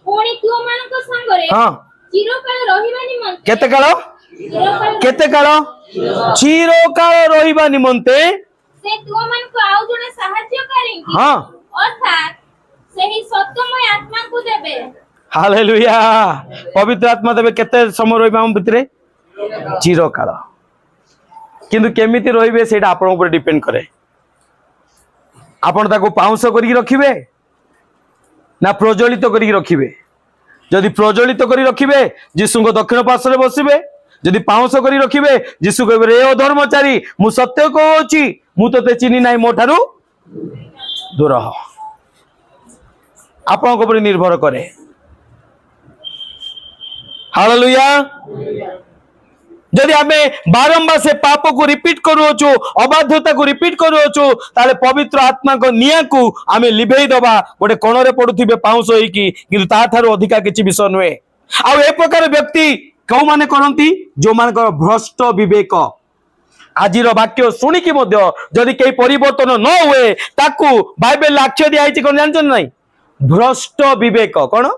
S2: कोणी तुम मानक संगरे
S1: हाँ
S2: चिरकाल रहिबा निमंते
S1: केते काल केते काल चिरकाल रहिबा निमंते
S2: से तुम मानक आउ जने सहाय्यकारी
S1: हाँ
S2: अर्थात सेही सत्यमय आत्मा को देबे।
S1: हालेलुया। पवित्र आत्मा देबे केते समय रहिबा हम भितरे चिरकाल, किंतु केमिति रहिबे सेटा आपन ऊपर डिपेंड करे। आपण ताको पाउंस करी रखिबे ना प्रज्वलित करी रखिबे। जदि प्रज्वलित करी रखिबे यीशु को दक्षिण पार्श्व बसिबे, जदि पाउंस करी रखिबे यीशु कहबे रे अधर्मचारी मु सत्य कहूची मु तते चिनी नाही मोठारू दूर हो। आपण को ऊपर निर्भर करे। हालेलुया। जदि आमे बारंबार से पाप को रिपीट करूछु, अबाध्यता को रिपीट करूछु, ताले पवित्र आत्मा को निया को आमे लिभेई दबा गोटे कोणरे पडुथिबे पाउंस होईकी, किंतु ता थारो अधिका किछि विषय नुहे। आ ए प्रकार व्यक्ति कौ माने करंती जो मानकर भ्रष्ट विवेक। आजिर वाक्य सुनिकी मध्य जदि केही परिवर्तन न हुए ताकू बाइबल आख्या दिया आइछि कोन जानछन नाही, भ्रष्ट विवेक। कोन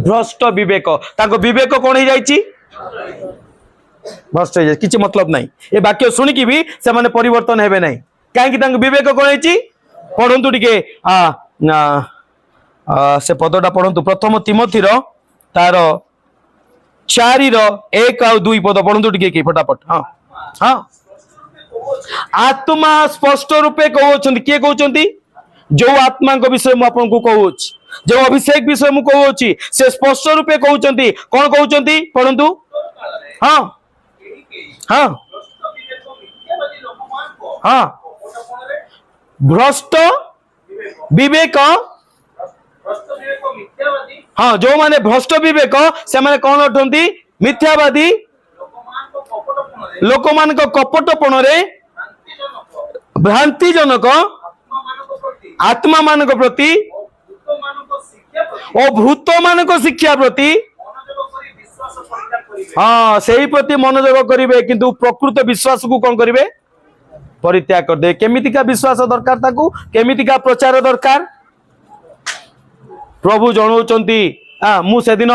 S1: भ्रष्ट विवेक? ताको विवेक कोन हो जाइछि भ्रष्ट हो, किछि मतलब नाही। ए वाक्य सुनिकी भी से माने परिवर्तन हेबे नाही। काहे कि ताको विवेक कोन होइछि पढंतु टिके से पदटा पढंतु। प्रथम तिमोथी रो तार 4:1 और 2 पद पढंतु टिके कि फटाफट। हाँ हाँ आत्मा स्पष्ट रूपे कहउछंती। के कहउछंती? जो आत्मा को विषय मु आपन को कहउछि, जो अभिषेक विषय मु कहउछि से स्पष्ट रूपे कहउछंती। कोन कहउछंती पढंतु। हाँ हाँ हाँ भ्रष्ट विवेक। हाँ जो माने भ्रष्ट विवेक से माने कौन अटंती? मिथ्यावादी लोक मान कपटपण रे भ्रांति जनक आत्मा मान प्रति और भूत मान शिक्षा प्रति हाँ से प्रति मनोयोग करेंगे, किंतु प्रकृत विश्वास को कौन करेंगे? परित्याग कर दे। केमितिका विश्वास दरकार, ताकू केमितिका प्रचार दरकार प्रभु जनाउचंती। मु से दिन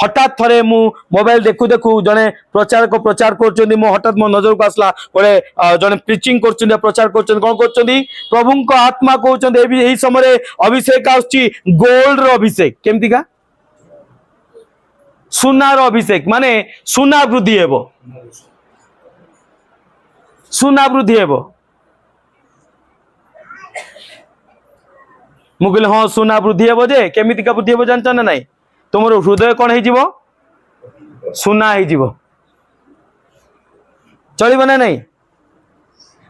S1: हठात थरे मु मोबाइल देखु देखु जने प्रचार को प्रचार करचंदी, मो हठात मो नजर को आसला बोले जने प्रीचिंग करचंदी प्रचार करचंदी। कोन करचंदी? प्रभु को आत्मा कहउचंदी एही समय अभिषेक आउची गोल्ड रो अभिषेक। केमितिका? सुनार अभिषेक, माने सुना वृद्धि हेबो, सुना वृद्धि हेबो। मु कहले हाँ सुना वृद्धि हेबो जे केमितिका वृद्धि हेबो जानछ ना नाही? तुमरो हृदय कोन हे जीवो? सुना हे जीवो। चलिबो ना नाही?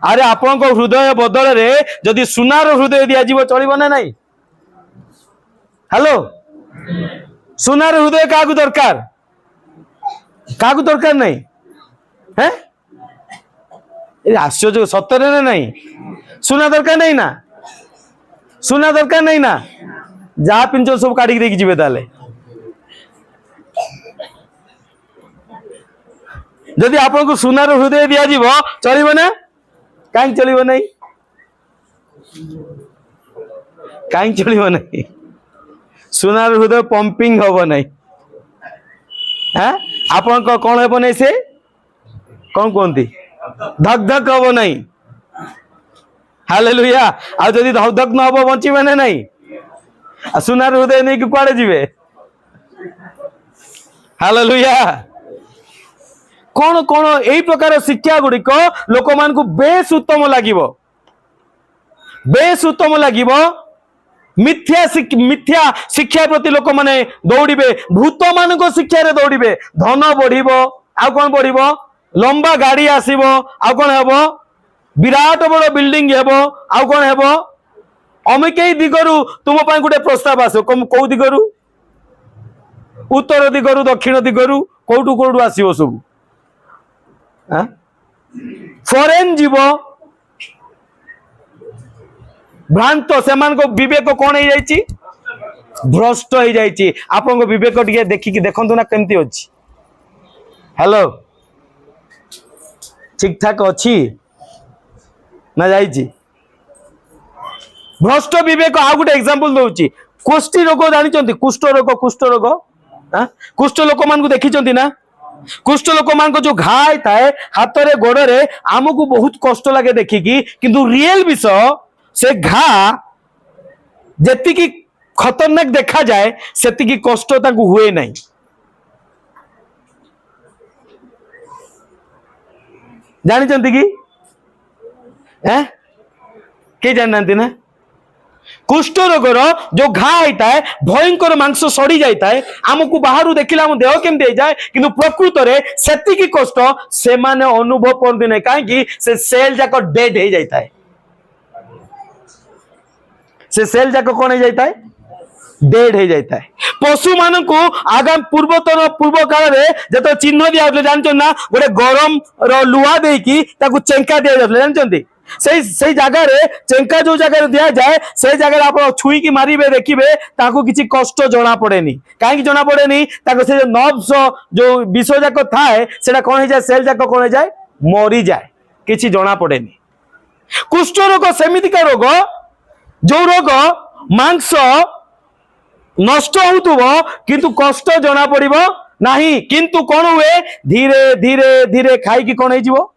S1: अरे आपन को हृदय बदल रे जदि सुनार हृदय दिया जीवो चलिबो ना नाही? हेलो सुनार हृदय काकू दरकार? काकू दरकार नहीं है? आश्चर्य सतरे ना नहीं? सुना दरकार नहीं ना? सुना दरकार नहीं ना? जहाँ पिंच सब काटिक देखी जीवे ताले जदि आपन को सुनार हृदय दिया जीव चलिबो ना? काहे चलिबो नहीं? काहे चलिबो नहीं? सुनार हृदय पंपिंग हम ना? हाँ आपन को कौन हेबो नहीं? से कौन कहती धक धक हम ना? हालेलुया। आ जदि धक धक न हम बंचीबे ना नहीं? सुनार हृदय नहीं कि कुआड़े जीवे? हालेलुया। कौन कौन यही प्रकार शिक्षा गुड़िक लोक मान को बेस उत्तम लगे, बेस उत्तम लगे। मिथ्या शिक्षा प्रति लोक माने दौड़े, भूत मान शिक्षा रे दौड़े। धन बढ़िबो, आ कौन बढ़िबो? लंबा गाड़ी आसीबो, आ कौन हेबो? विराट बड़ बिल्डिंग हेबो आउ कोन हेबो अमिके दिगरु तुम पय गुटे प्रस्ताव आसो को दिगरु उत्तर दिगरु दक्षिण दिगरु कोठु कोठु आसीबो सब हां फॉरेन जीव भ्रांत सेमान को विवेक कोन हे जाईची भ्रष्ट हो जाइए आपन विवेक टे देखिकी देखु ना केमती अच्छी हेलो ठीक ठाक अच्छी ना जाइए भ्रष्ट विवेक आउ गोटे एग्जांपल दूची कुष्ठी रोग जानी कुष्ठ रोग कुष्ठ लोक मान देखी ना कुष्ठ लोक मान जो घाई थाए हाथ रे गोड़ रे आमको बहुत कष्ट लगे देखिकी किंतु रियल विषय से घा जेतिकी खतरनाक देखा जाए सेतिकी कष्ट ताकू हुए नहीं जानी कि के जानते ना कुष्ठ रोगर जो घा होता है भयंकर मांस सड़ी जाता है आमको बाहर देखिला हम देह केमती जाए किंतु प्रकृत में सेतिकी कष्ट से माने अनुभव करते नहीं कहीं से सेल जाक डेड हो जाता है से सेल जाक कौन हो जाता है डेड हो जाता है पशु मान को आगाम पूर्वतन पूर्व काल में जो चिन्ह दिया जानते ना गोटे गरम लुहा देकी चेंका दि जानते से जगह चेंका जो जगह दि जाए से जगह आप छुईकी मारे देखिए किसी कष्ट जना पड़े कहीं जना पड़े से नर्व्स जो विष जाक थाए से कौन हो जाए सेल जाक कौन हो जाए मरी जाए किसी जना पड़े कुष्ठ रोग सेमितिका रोग जो रोग मांस नष्ट होतुबो किंतु कष्ट जना पड़िबो नाही किंतु कौन हुए धीरे धीरे धीरे खाई की कौन हो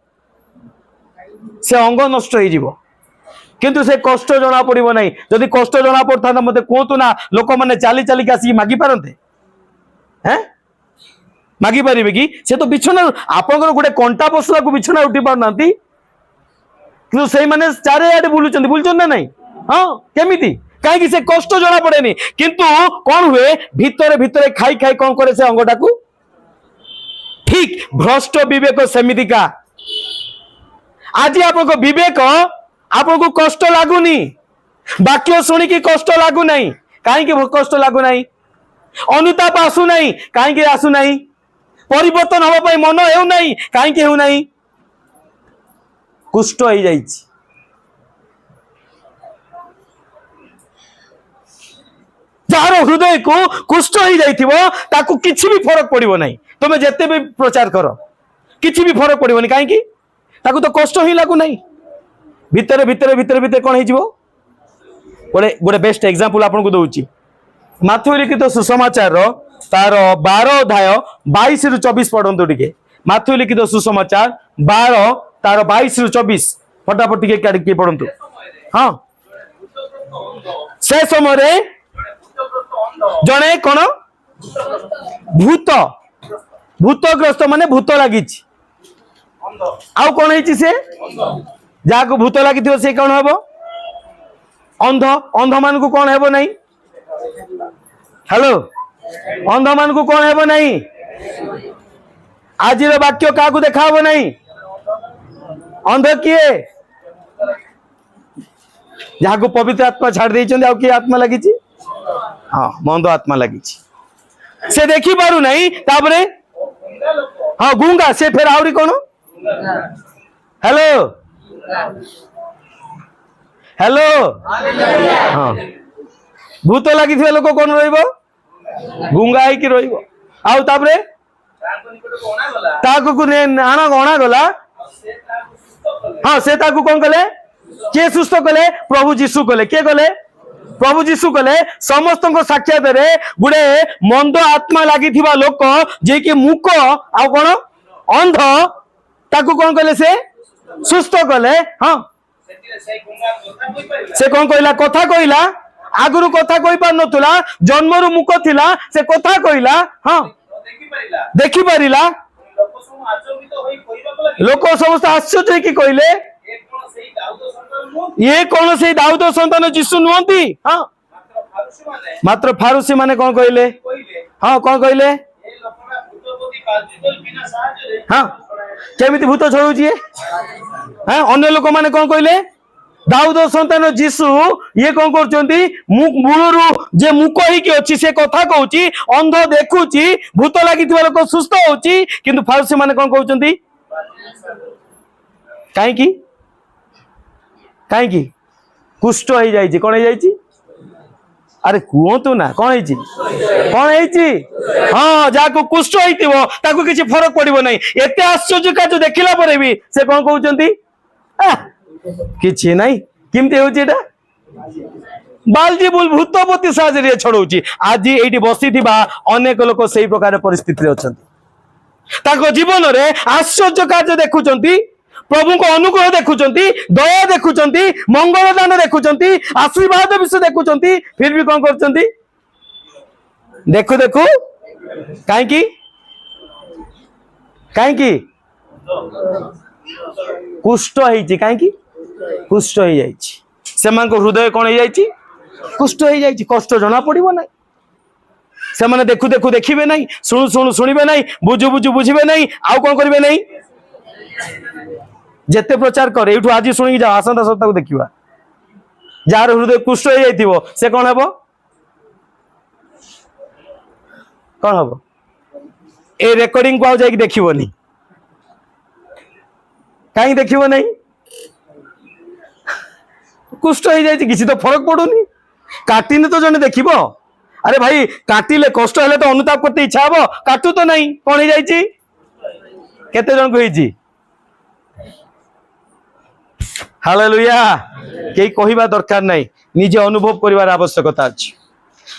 S1: से अंग नष्ट हो किंतु से कष्ट जना पड़िबो नहीं जदि कष्ट जना पड़ता मते कहतु ना लोक माने चाली चाली आसी मागी पारंते हैं मागी पारिबे कि से तो बिछना आपनकर गोटे कंटा पसला को बिछना उठी पारनांती किंतु सेई माने चारे आडे बुलुचन ना नहीं हां केमिति कहीं से कष्ट जना पड़े किंतु कौन हुए भितर भितर खाई खाई कौन करे से अंगटा को ठीक भ्रष्ट विवेक सेमितिका आज आपको विवेक आपको कष्ट लगुनि वाक्य शुणिकी कष्ट लगुना कहीं कष्ट लगुना अनुताप आसुना कहीं आसुना परिवर्तन हाँपाई मन होना कहीं होना कुष्ठ हो जाइए जार हृदय को कुष्ठ हो जाइए किसी भी फरक पड़ो ना तुम्हें जिते भी प्रचार कर किसी भी फरक पड़ोनी कहीं तो कष्ट ही लगुना भितर भितर भितर भितर कौन हो गोटे गोटे बेस्ट एग्जांपल आपको दूची माथ्यू लिखित सुसमाचार तार 12 अध्याय 22 रु 24 पढ़ंतु टिके माथ्यू लिखित सुसमाचार 12 तार 22 रु 24 फटाफट टिके पढ़ंतु हाँ से समय जड़े कौन भूत भूतग्रस्त माने भूत लगी आउ कौन है से जहाँ को भूत लगी से कौन हम अंध अंध मान को कौन है नहीं हेलो अंध मान को कौन है नहीं आज वाक्य क्या देखा नहीं अंध किए जहाँ को पवित्र आत्मा छाड़ देते किए आत्मा लगी हाँ मंद आत्मा लगी से देखी पारू नहीं तापरे हाँ गूंगा से फिर आहरी कौन हेलो हेलो हाँ भूत लगी लोक कौन रहिबो गूंगा है कि रहिबो आउ तापरे ताकू अणा गला हाँ से ताकू कौन कले किए सुस्थ कले प्रभु जीशु कले किए कले प्रभु जीशु कले समस्त साक्षात गुड़े मंद आत्मा लगी लोक जे कि मूक आ कौन अंध ताकू कौन कले से सुस्थ कले हाँ से कौन कहला कथा कहला आगुरु कथा कहि पार नथुला जन्मरु मुख थिला से कथा कहला हाँ देखि परिला लोक समस्त आश्चर्य कि कहले ये कौन से दाऊद संतान जीशु नुहंती हाँ मात्र फारूसी माने कौन कहले हाँ कौन कहले हाँ केमिति भूत छड़ौची हाँ अन्य लोक मैंने कौन कहले दाऊद सन्तान जीशु ये कौन करछंती मूलरू जे मुक होइकी अछि से कथा कहउची अंध देखुची भूत लागिथिबा लोक सुस्थ होउची किंतु फारसी माने कौन कहउचंती काहे की कुष्ठ हो जाइए कौन हो अरे कहतु ना कौन हो हाँ जहाँ कुष्ठ हो किसी फरक पड़ो ना एत आश्चर्य कार्य देखला पर भी से कौन कहते कि नहीं किमती हूँ बालजीबुल भूतपति साहाଯ୍य छड़ाऊँ आज ये बसी अनेक लोक से प्रकार परिस्थिति अच्छा जीवन में आश्चर्य कार्य देखुंट प्रभु को अनुग्रह देखुंट दया देखुंट मंगल दान देखुंट आशीर्वाद विषय देखुंट फिर भी कौन कर देखु देखु कहीं कुष्ठ होइछि कहीं कुष्ठ हो जाइछि से हृदय कौन हो जाइछि कुष्ठ हो जाइछि कष्ट जना पड़िबो ना से माने देखु देखु देखिबे नहीं सुनु सुनु सुनिबे नहीं बुझु बुझु बुझिबे नहीं आउ कौन करिबे नहीं जेते प्रचार करे एठू आज सुनिक जाओ आसंता सप्ताह को देखिबा जार हृदय कुष्ठ हो जाइथिबो से कौन हबो ए रेकॉर्डिंग को आउ जाई देखिबोनी कहीं देखिबो नहीं कुष्ठ हो जाइछि किसी तो फरक पड़ुनी काटिने तो जने देखिबो अरे भाई काटिले कष्ट हेले तो अनुताप करते इच्छा हबो काटू तो नहीं कौन हो जाइछि केते जन को होइछि हालेलुया केही कहिबा दरकार नहीं निजे अनुभव करिवार आवश्यकता अछि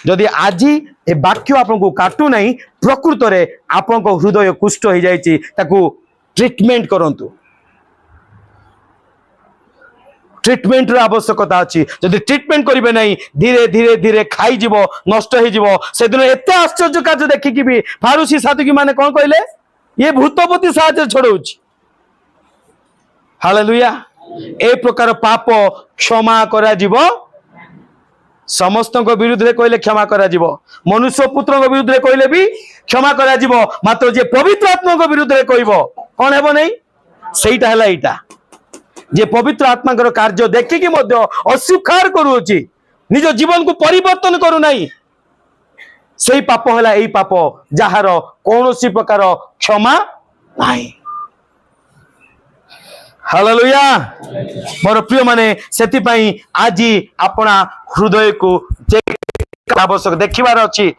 S1: जदि आज ए वाक्य आपको काटू नहीं प्रकृत रे आपको हृदय कुष्ठ हो जाइछि ताकू ट्रीटमेंट करंतु ट्रीटमेंट रो आवश्यकता अछि जदि ट्रीटमेंट करिवे नहीं धीरे धीरे धीरे खाई जीवो नष्ट हो जीवो से दिन एते आश्चर्य कार्य देखिकी भी फारूसी साधुकी माने कोन कहले ये भूतपति साहाय्य छोड़ौछि हालेलुया ए प्रकार पाप क्षमा करा जीवो समस्त विरुद्ध रे कहले क्षमा करा जीवो मनुष्य पुत्र विरुद्ध रे कहले भी क्षमा करा जीवो मात्र जे पवित्र आत्मा विरुद्ध रे कहबो कोन हेबो नहीं सेईटा हला एटा जे पवित्र आत्मा कार्य देखिकी अस्वीकार करुची निज जीवन को परिवर्तन करू नहीं से पाप है यही पाप जार कौन प्रकार क्षमा नहीं हालेलुया मोर प्रिय माने सेति आज अपना हृदय को आवश्यक देखिबार अच्छी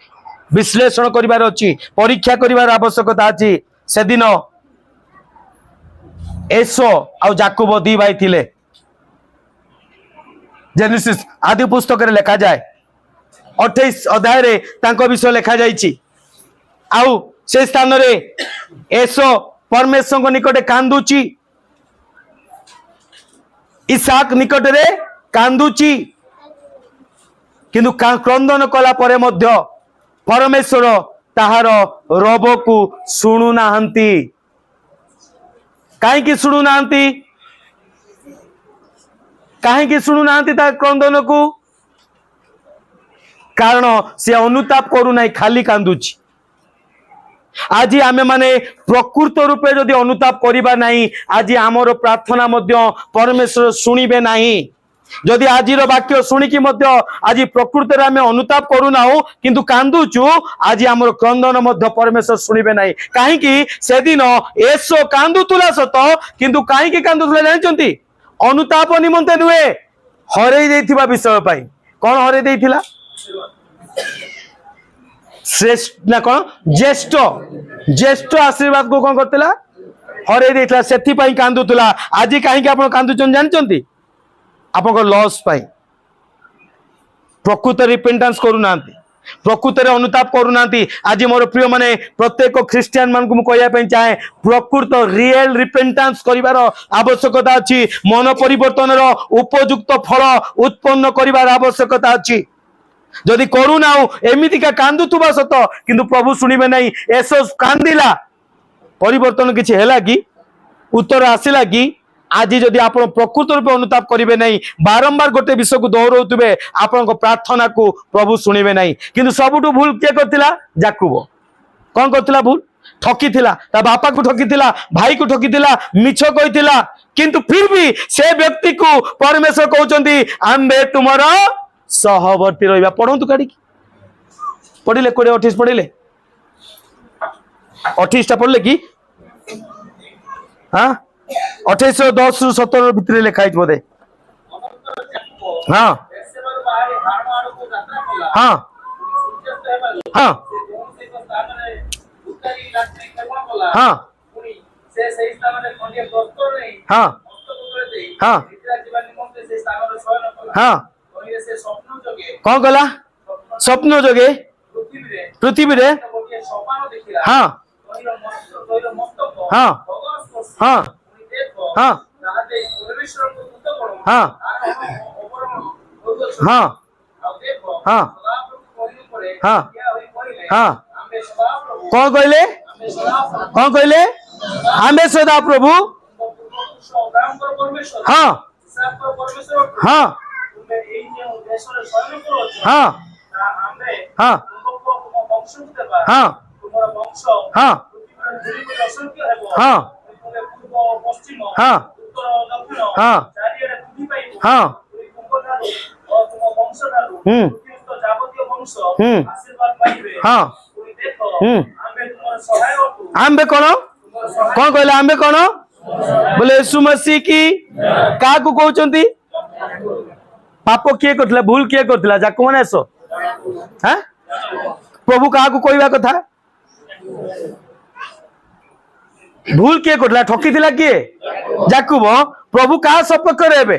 S1: विश्लेषण करिवार अच्छी परीक्षा करिवार आवश्यकता अच्छी से दिन एसो आउ जाकुब दी भाई थिले जेनेसिस आदि पुस्तक रे लिखा जाए 28 अध्याय रे तांको विषय लिखा जाइछि आउ से स्थान रे एसो परमेश्वर को निकटे कांदुची इसाक निकट रे कांदुची किंतु क्रंदन कला परे मध्य परमेश्वर ताहार रब को सुनु नाहंती कहीं शुणु ना कहीं शुणु ना क्रंदन को कारण से अनुताप करू ना खाली कांदुची आज आमे माने प्रकृत रूपे जदि अनुताप करिबा नहीं आज आमर प्रार्थना मध्य परमेश्वर सुनिबे नहीं जदि आज वाक्य शुणिकी आज प्रकृत रे आमे अनुताप करू ना किंतु कांदुचु आज आमर क्रंदन मध्य परमेश्वर शुणिबे नहीं कहीं से दिन एसो कांदुतुला सत किंतु कहीं कांदुतुला जानचंती अनुताप निमंते नुहे हरई देथिबा विषय पाई कौन हरई देथिला श्रेष्ठ ना कौन ज्येष्ठ ज्येष्ठ आशीर्वाद को कौन करतिला हरई देथिला सेथि पाई कांदुतुला आज कहीं आपण कांदुचन जानचंती आपको लॉस पाई प्रकृत रिपेंटेंस करूना प्रकृत अनुताप करूना आज मोर प्रिय माने प्रत्येक ख्रिस्टियन मान को कहया चाहे प्रकृत रियल रिपेंटेंस करिवार आवश्यकता अछि मन परिवर्तन उपयुक्त फल उत्पन्न करिवार आवश्यकता अछि जदि करूना एमिति का कांदुथुबा सत किंतु प्रभु सुनिबे नहीं एसो कांदिला परिवर्तन किछि हैला कि उत्तर आसिला कि आज जदि आप प्रकृत रूप अनुताप करेंगे नहीं बारंबार गोटे विषय को दोहराउतबे आपण प्रार्थना को प्रभु शुणिबे नहीं किंतु सबुठु भूल किए करथिला जाकुब कौन करथिला भूल ठकी ता बापा को ठकी भाई को ठकी मिछ कही किंतु फिर भी से व्यक्ति को परमेश्वर कहते आंबे तुमर सहवर्ती रहा पढ़ू काढ़ी पढ़िले 20-28 पढ़िले 28 पढ़ले कि हाँ 28:10-17 भितर लिखाई बोधे हाँ हाँ हाँ हाँ हाँ हाँ हाँ कौन कला स्वप्न जोगे पृथ्वी रे हाँ हाँ हाँ हाँ हाँ हाँ हाँ हाँ हाँ कौन कहले आमे सदा प्रभु हाँ हाँ हाँ हाँ हाँ हाँ हाँ हाँ हाँ हाँ हाँ आंबे कौन कौन कहले आंबे कौन बोले यीशु मसीह की क्या कहते पाप किए करथिला भूल किए करथिला जा कौन ऐसो हैं प्रभु क्या कहवा कथा भूल किए करथिला ठकी थिला किए जाकुब प्रभु क्या सपक्ष रे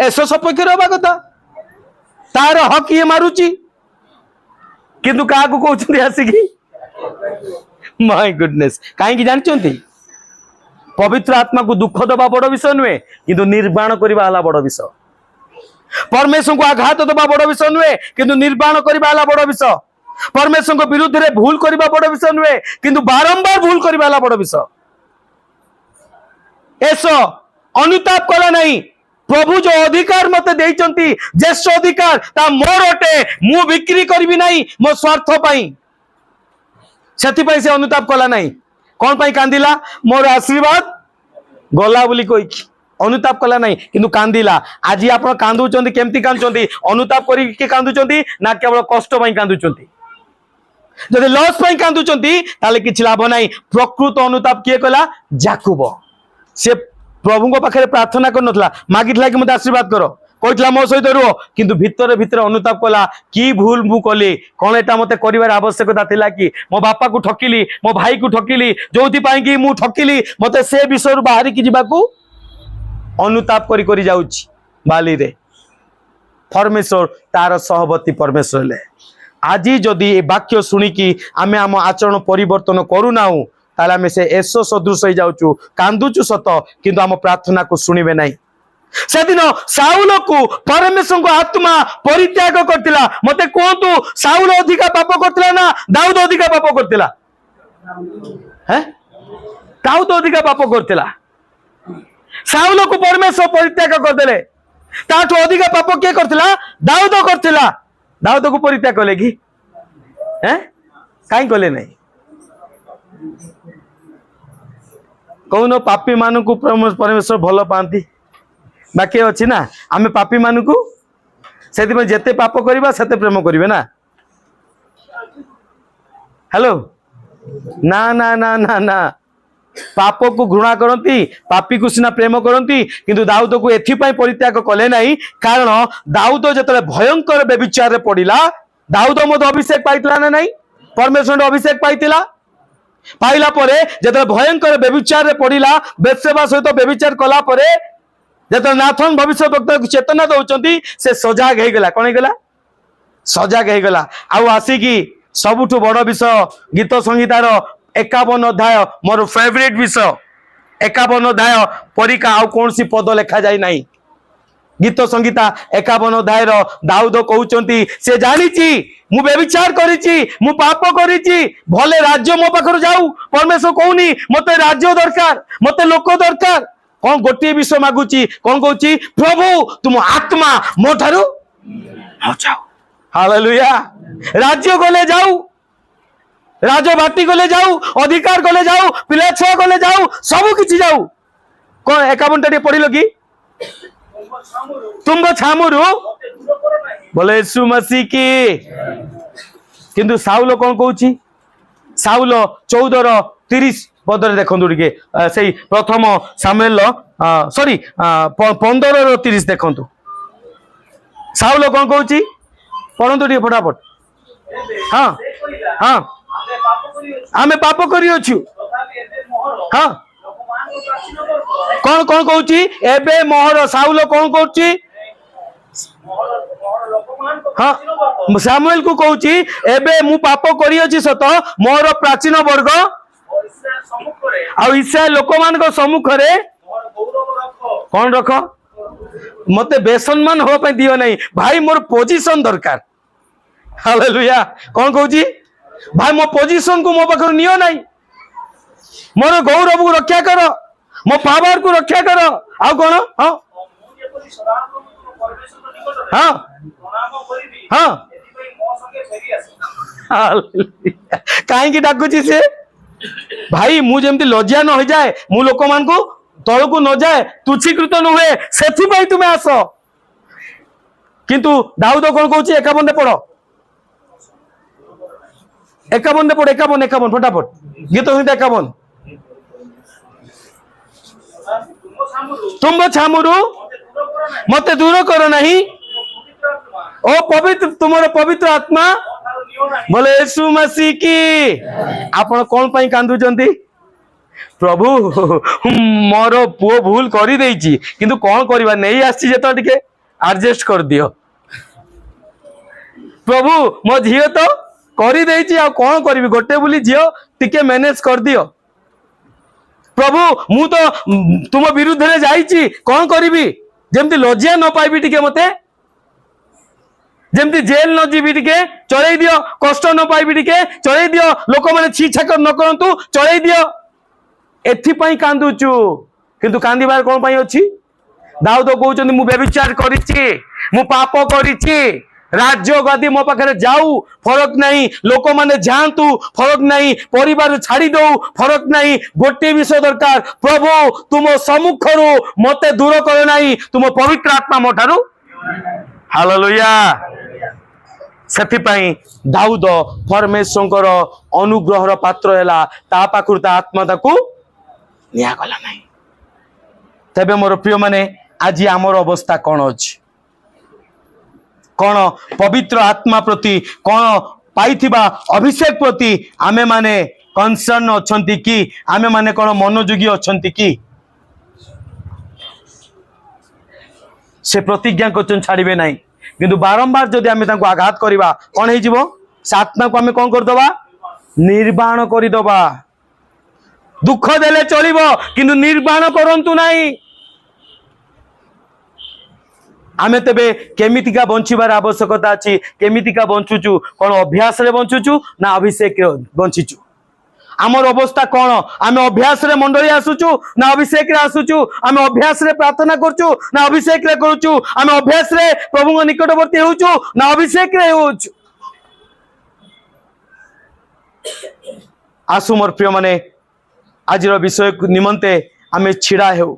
S1: एसो सपक्ष रहा कथा तार हक ये मारुची किंतु क्या कहते आसिकी माय गुडनेस कहीं जानते पवित्र आत्मा को दुख दबा बड़ विषय नुहे किंतु निर्वाण करवा बड़ विषय परमेश्वर को आघात दबा बड़ विषय नुहे किंतु निर्वाण करवा बड़ विषय परमेश्वर को विरुद्ध रे भूल करवा बड़ विषय नुहे किंतु बारंबार भूल करवा बड़ विषय ऐसा अनुताप कला नहीं प्रभु जो अधिकार मत देइचंती ज्येष्ठ अधिकार ता मोर अटे मु बिक्री करबी नहीं मो स्वार्थ पाई से से अनुताप कला नहीं कौन पाई कांदिला मोर आशीर्वाद गला बोली कोई अनुताप कला नहीं किंतु कांदिला आज आप कांदुचंती केमती कांदुचंती अनुताप करके कांदुचंती ना केवल कष्ट पाई कांदुचंती जदि लॉस पाई कांदुचंती ताले किछ लाभ नहीं प्रकृत अनुताप किए कला जाकुब से प्रभु को पाखे प्रार्थना कर नथला मागितला कि मते आशीर्वाद करो कहला मो सहित रुह किंतु भितर भितर अनुताप कला कि भूल मु कली कौन एटा मते करिवार आवश्यकता थिला कि मो बापा को ठकिली मो भाई को ठकिली जोथि पाई कि मु ठकिली मते से विषय बाहरी कि जिबाकू अनुताप करी करी जाउची बाली रे परमेश्वर तार सहवर्ती परमेश्वर ले आज जदि ए वाक्य सुनी कि आमे आम आचरण परिवर्तन करूनाऊ ताले आमे से एसो सदृश हो जाउचु कांदुचु सत किंतु आम प्रार्थना को सुनिबे नहीं से दिन साउल को परमेश्वर को आत्मा परित्याग करतिला मते कहतु साउल अधिका पाप करतिला ना दाऊद अधिका पाप करतिला हैं दाऊद अधिका पाप करतिला साउल को परमेश्वर परित्याग करदेले ताठो अधिका पाप के करतिला दाऊद करतिला दाऊद को परित्याग कले कि हैं काई कले नहीं कौन पापी मान को परमेश्वर भल पाती बाकी अच्छी ना आमे पापी मान को से जेते पाप करवा सेते प्रेम करेंगे ना हेलो ना ना ना ना ना पाप को घृणा करती पापी को सिना प्रेम करती किंतु दाऊद को एथिपाई परित्याग कले नहीं कारण दाऊद जो भयंकर व्यभिचार रे पड़िला दाऊद मत अभिषेक पाइला ना नहीं परमेश्वर अभिषेक पाइला पाइला परे जब भयंकर व्यभिचार रे पड़िला बेतसेबा सहित व्यभिचार कला परे जब नाथन भविष्य वक्ता चेतना दौरान से सजाग हो गला कौन होगा सजाग हो गला आउ आसिकी सबुठु बड़ विषय गीत संहितार 51 अध्याय मोर फेवरेट विषय 51 अध्याय परिका आउ कौन सी पद लेखा जाए नहीं गीत संहिता 51 अध्याय दाऊद कहते से जानी मु व्यभिचार करिछि मु पाप करिछि भले राज्य मो पाखर जाऊ परमेश्वर कहूनी मते राज्य दरकार मते लोक दरकार कौन गोटे विषय मागुची कौन कहूची प्रभु तुम आत्मा मो ठारू जाओ हालेलुया राज्य गले जाऊ राजभाटी गले जाऊ अधिकार गले जाऊ पिला छुआ गले जाऊ सब किछि जाऊ कौन 51 टा पढ़िल कि तुम छामुरु बोले यीशु मसीह की किंतु साउल कौन कहूची साउल 14:30 पदरे देखंतु टिके सेई प्रथम सामुएल सॉरी 15:30 देखंतु साउल कौन कहूची पढ़ंतु टिके फटाफट हाँ हाँ आमे पाप करी अछु हाँ कौन कौन कहूची एबे मोहर साउल कौन कहूची हाँ सामुएल को कहूची एबे मु पाप करी अछि सत मोर प्राचीन वर्ग आ इस्राएल लोक मान को सम्मुख रे कौन रख मते बेसम्मान हो पे दियो नहीं भाई मोर पोजीशन दरकार हालेलुया कौन कहूची भाई मो पोजीशन को मो पाखर नियो नहीं मोर गौरव को रक्षा कर मो पावर को रक्षा कर आ कौन हाँ हाँ हाँ कहीं डाकुची से भाई मु जेमती लज्जा न हो जाए मु लोक मान को तल को न जाए तुच्छीकृत न हुए से तुम्हें आस किंतु दाऊद कौन कहूची 51 पढ़ 51 पढ़ 51 फटाफट गीत संहिता 51 तुम छामुरु मते दूर कर नहीं ओ पवित्र तुम्हारा पवित्र आत्मा बोले यीशु मसीह की आपण कौन पाई कांदु चंदी प्रभु मोर पुओ भूल करी देइची किंतु कौन करबा नहीं आसी जे तो टिके एडजस्ट कर दियो प्रभु मो झियो तो करी देइची आ कौन करबी गोटे बोली झियो टिके मैनेज कर दियो प्रभु मु तो तुम विरुद्ध रे जाईची कौन करबी जेमती लज्जा न पाइबी टिके मते जेमती जेल न जीवी टिके चढ़ई दियो कष्ट न पाइबी टिके चढ़ई दियो लोक माने छी छाकर न करंतु चढ़ई दियो एथि पई कांदुचु किंतु कांदिबार कोन पई अछि दाऊद कहउचंदी मु व्यभिचार करिछि मु पाप करिछि राज्य गदी मो पाखरे जाऊ फरक नहीं लोक माने जांतु फरक नहीं परिवार छाड़ी दो फरक नहीं गोटे विषय दरकार प्रभु तुम सम्मुखरु मते दूर कर नहीं तुम पवित्र आत्मा मोठारु हालेलुया सेथि पई दाऊद परमेश्वर अनुग्रहर पात्र हैला ता पाखरु ता आत्मा ताकू निया गला नहीं तबे मोर प्रिय माने आज आमर अवस्था कौन अछि कौन पवित्र आत्मा प्रति कौन पाइथिबा अभिषेक प्रति आमे माने कंसर्न अछंती कि आमे माने कौन मनोयोगी अछंती कि से प्रतिज्ञा करछन छाड़िबे नाही किंतु बारंबार जदि आमे तांको आघात करिबा कौन हे जिवो से आत्मा को आमे कौन कर दबा निर्वाण करि दबा दुख देले चलिबो किंतु निर्वाण करंतु नाही आमे तेबे केमितिका बंचिबार आवश्यकता अछि केमितिका बंचुचु कोन अभ्यास रे बंचुचु ना अभिषेक रे बंचिचु आमर अवस्था कोन आमे अभ्यास रे मंडली आसुचु ना अभिषेक रे आसुचु आमे अभ्यास रे प्रार्थना करचु ना अभिषेक रे करूचु आमे अभ्यास रे प्रभु निकटवर्ती होउचु ना अभिषेक रे होउचु आसु मोर प्रिय माने आजिर विषय निमंते आमे छिड़ा हेउ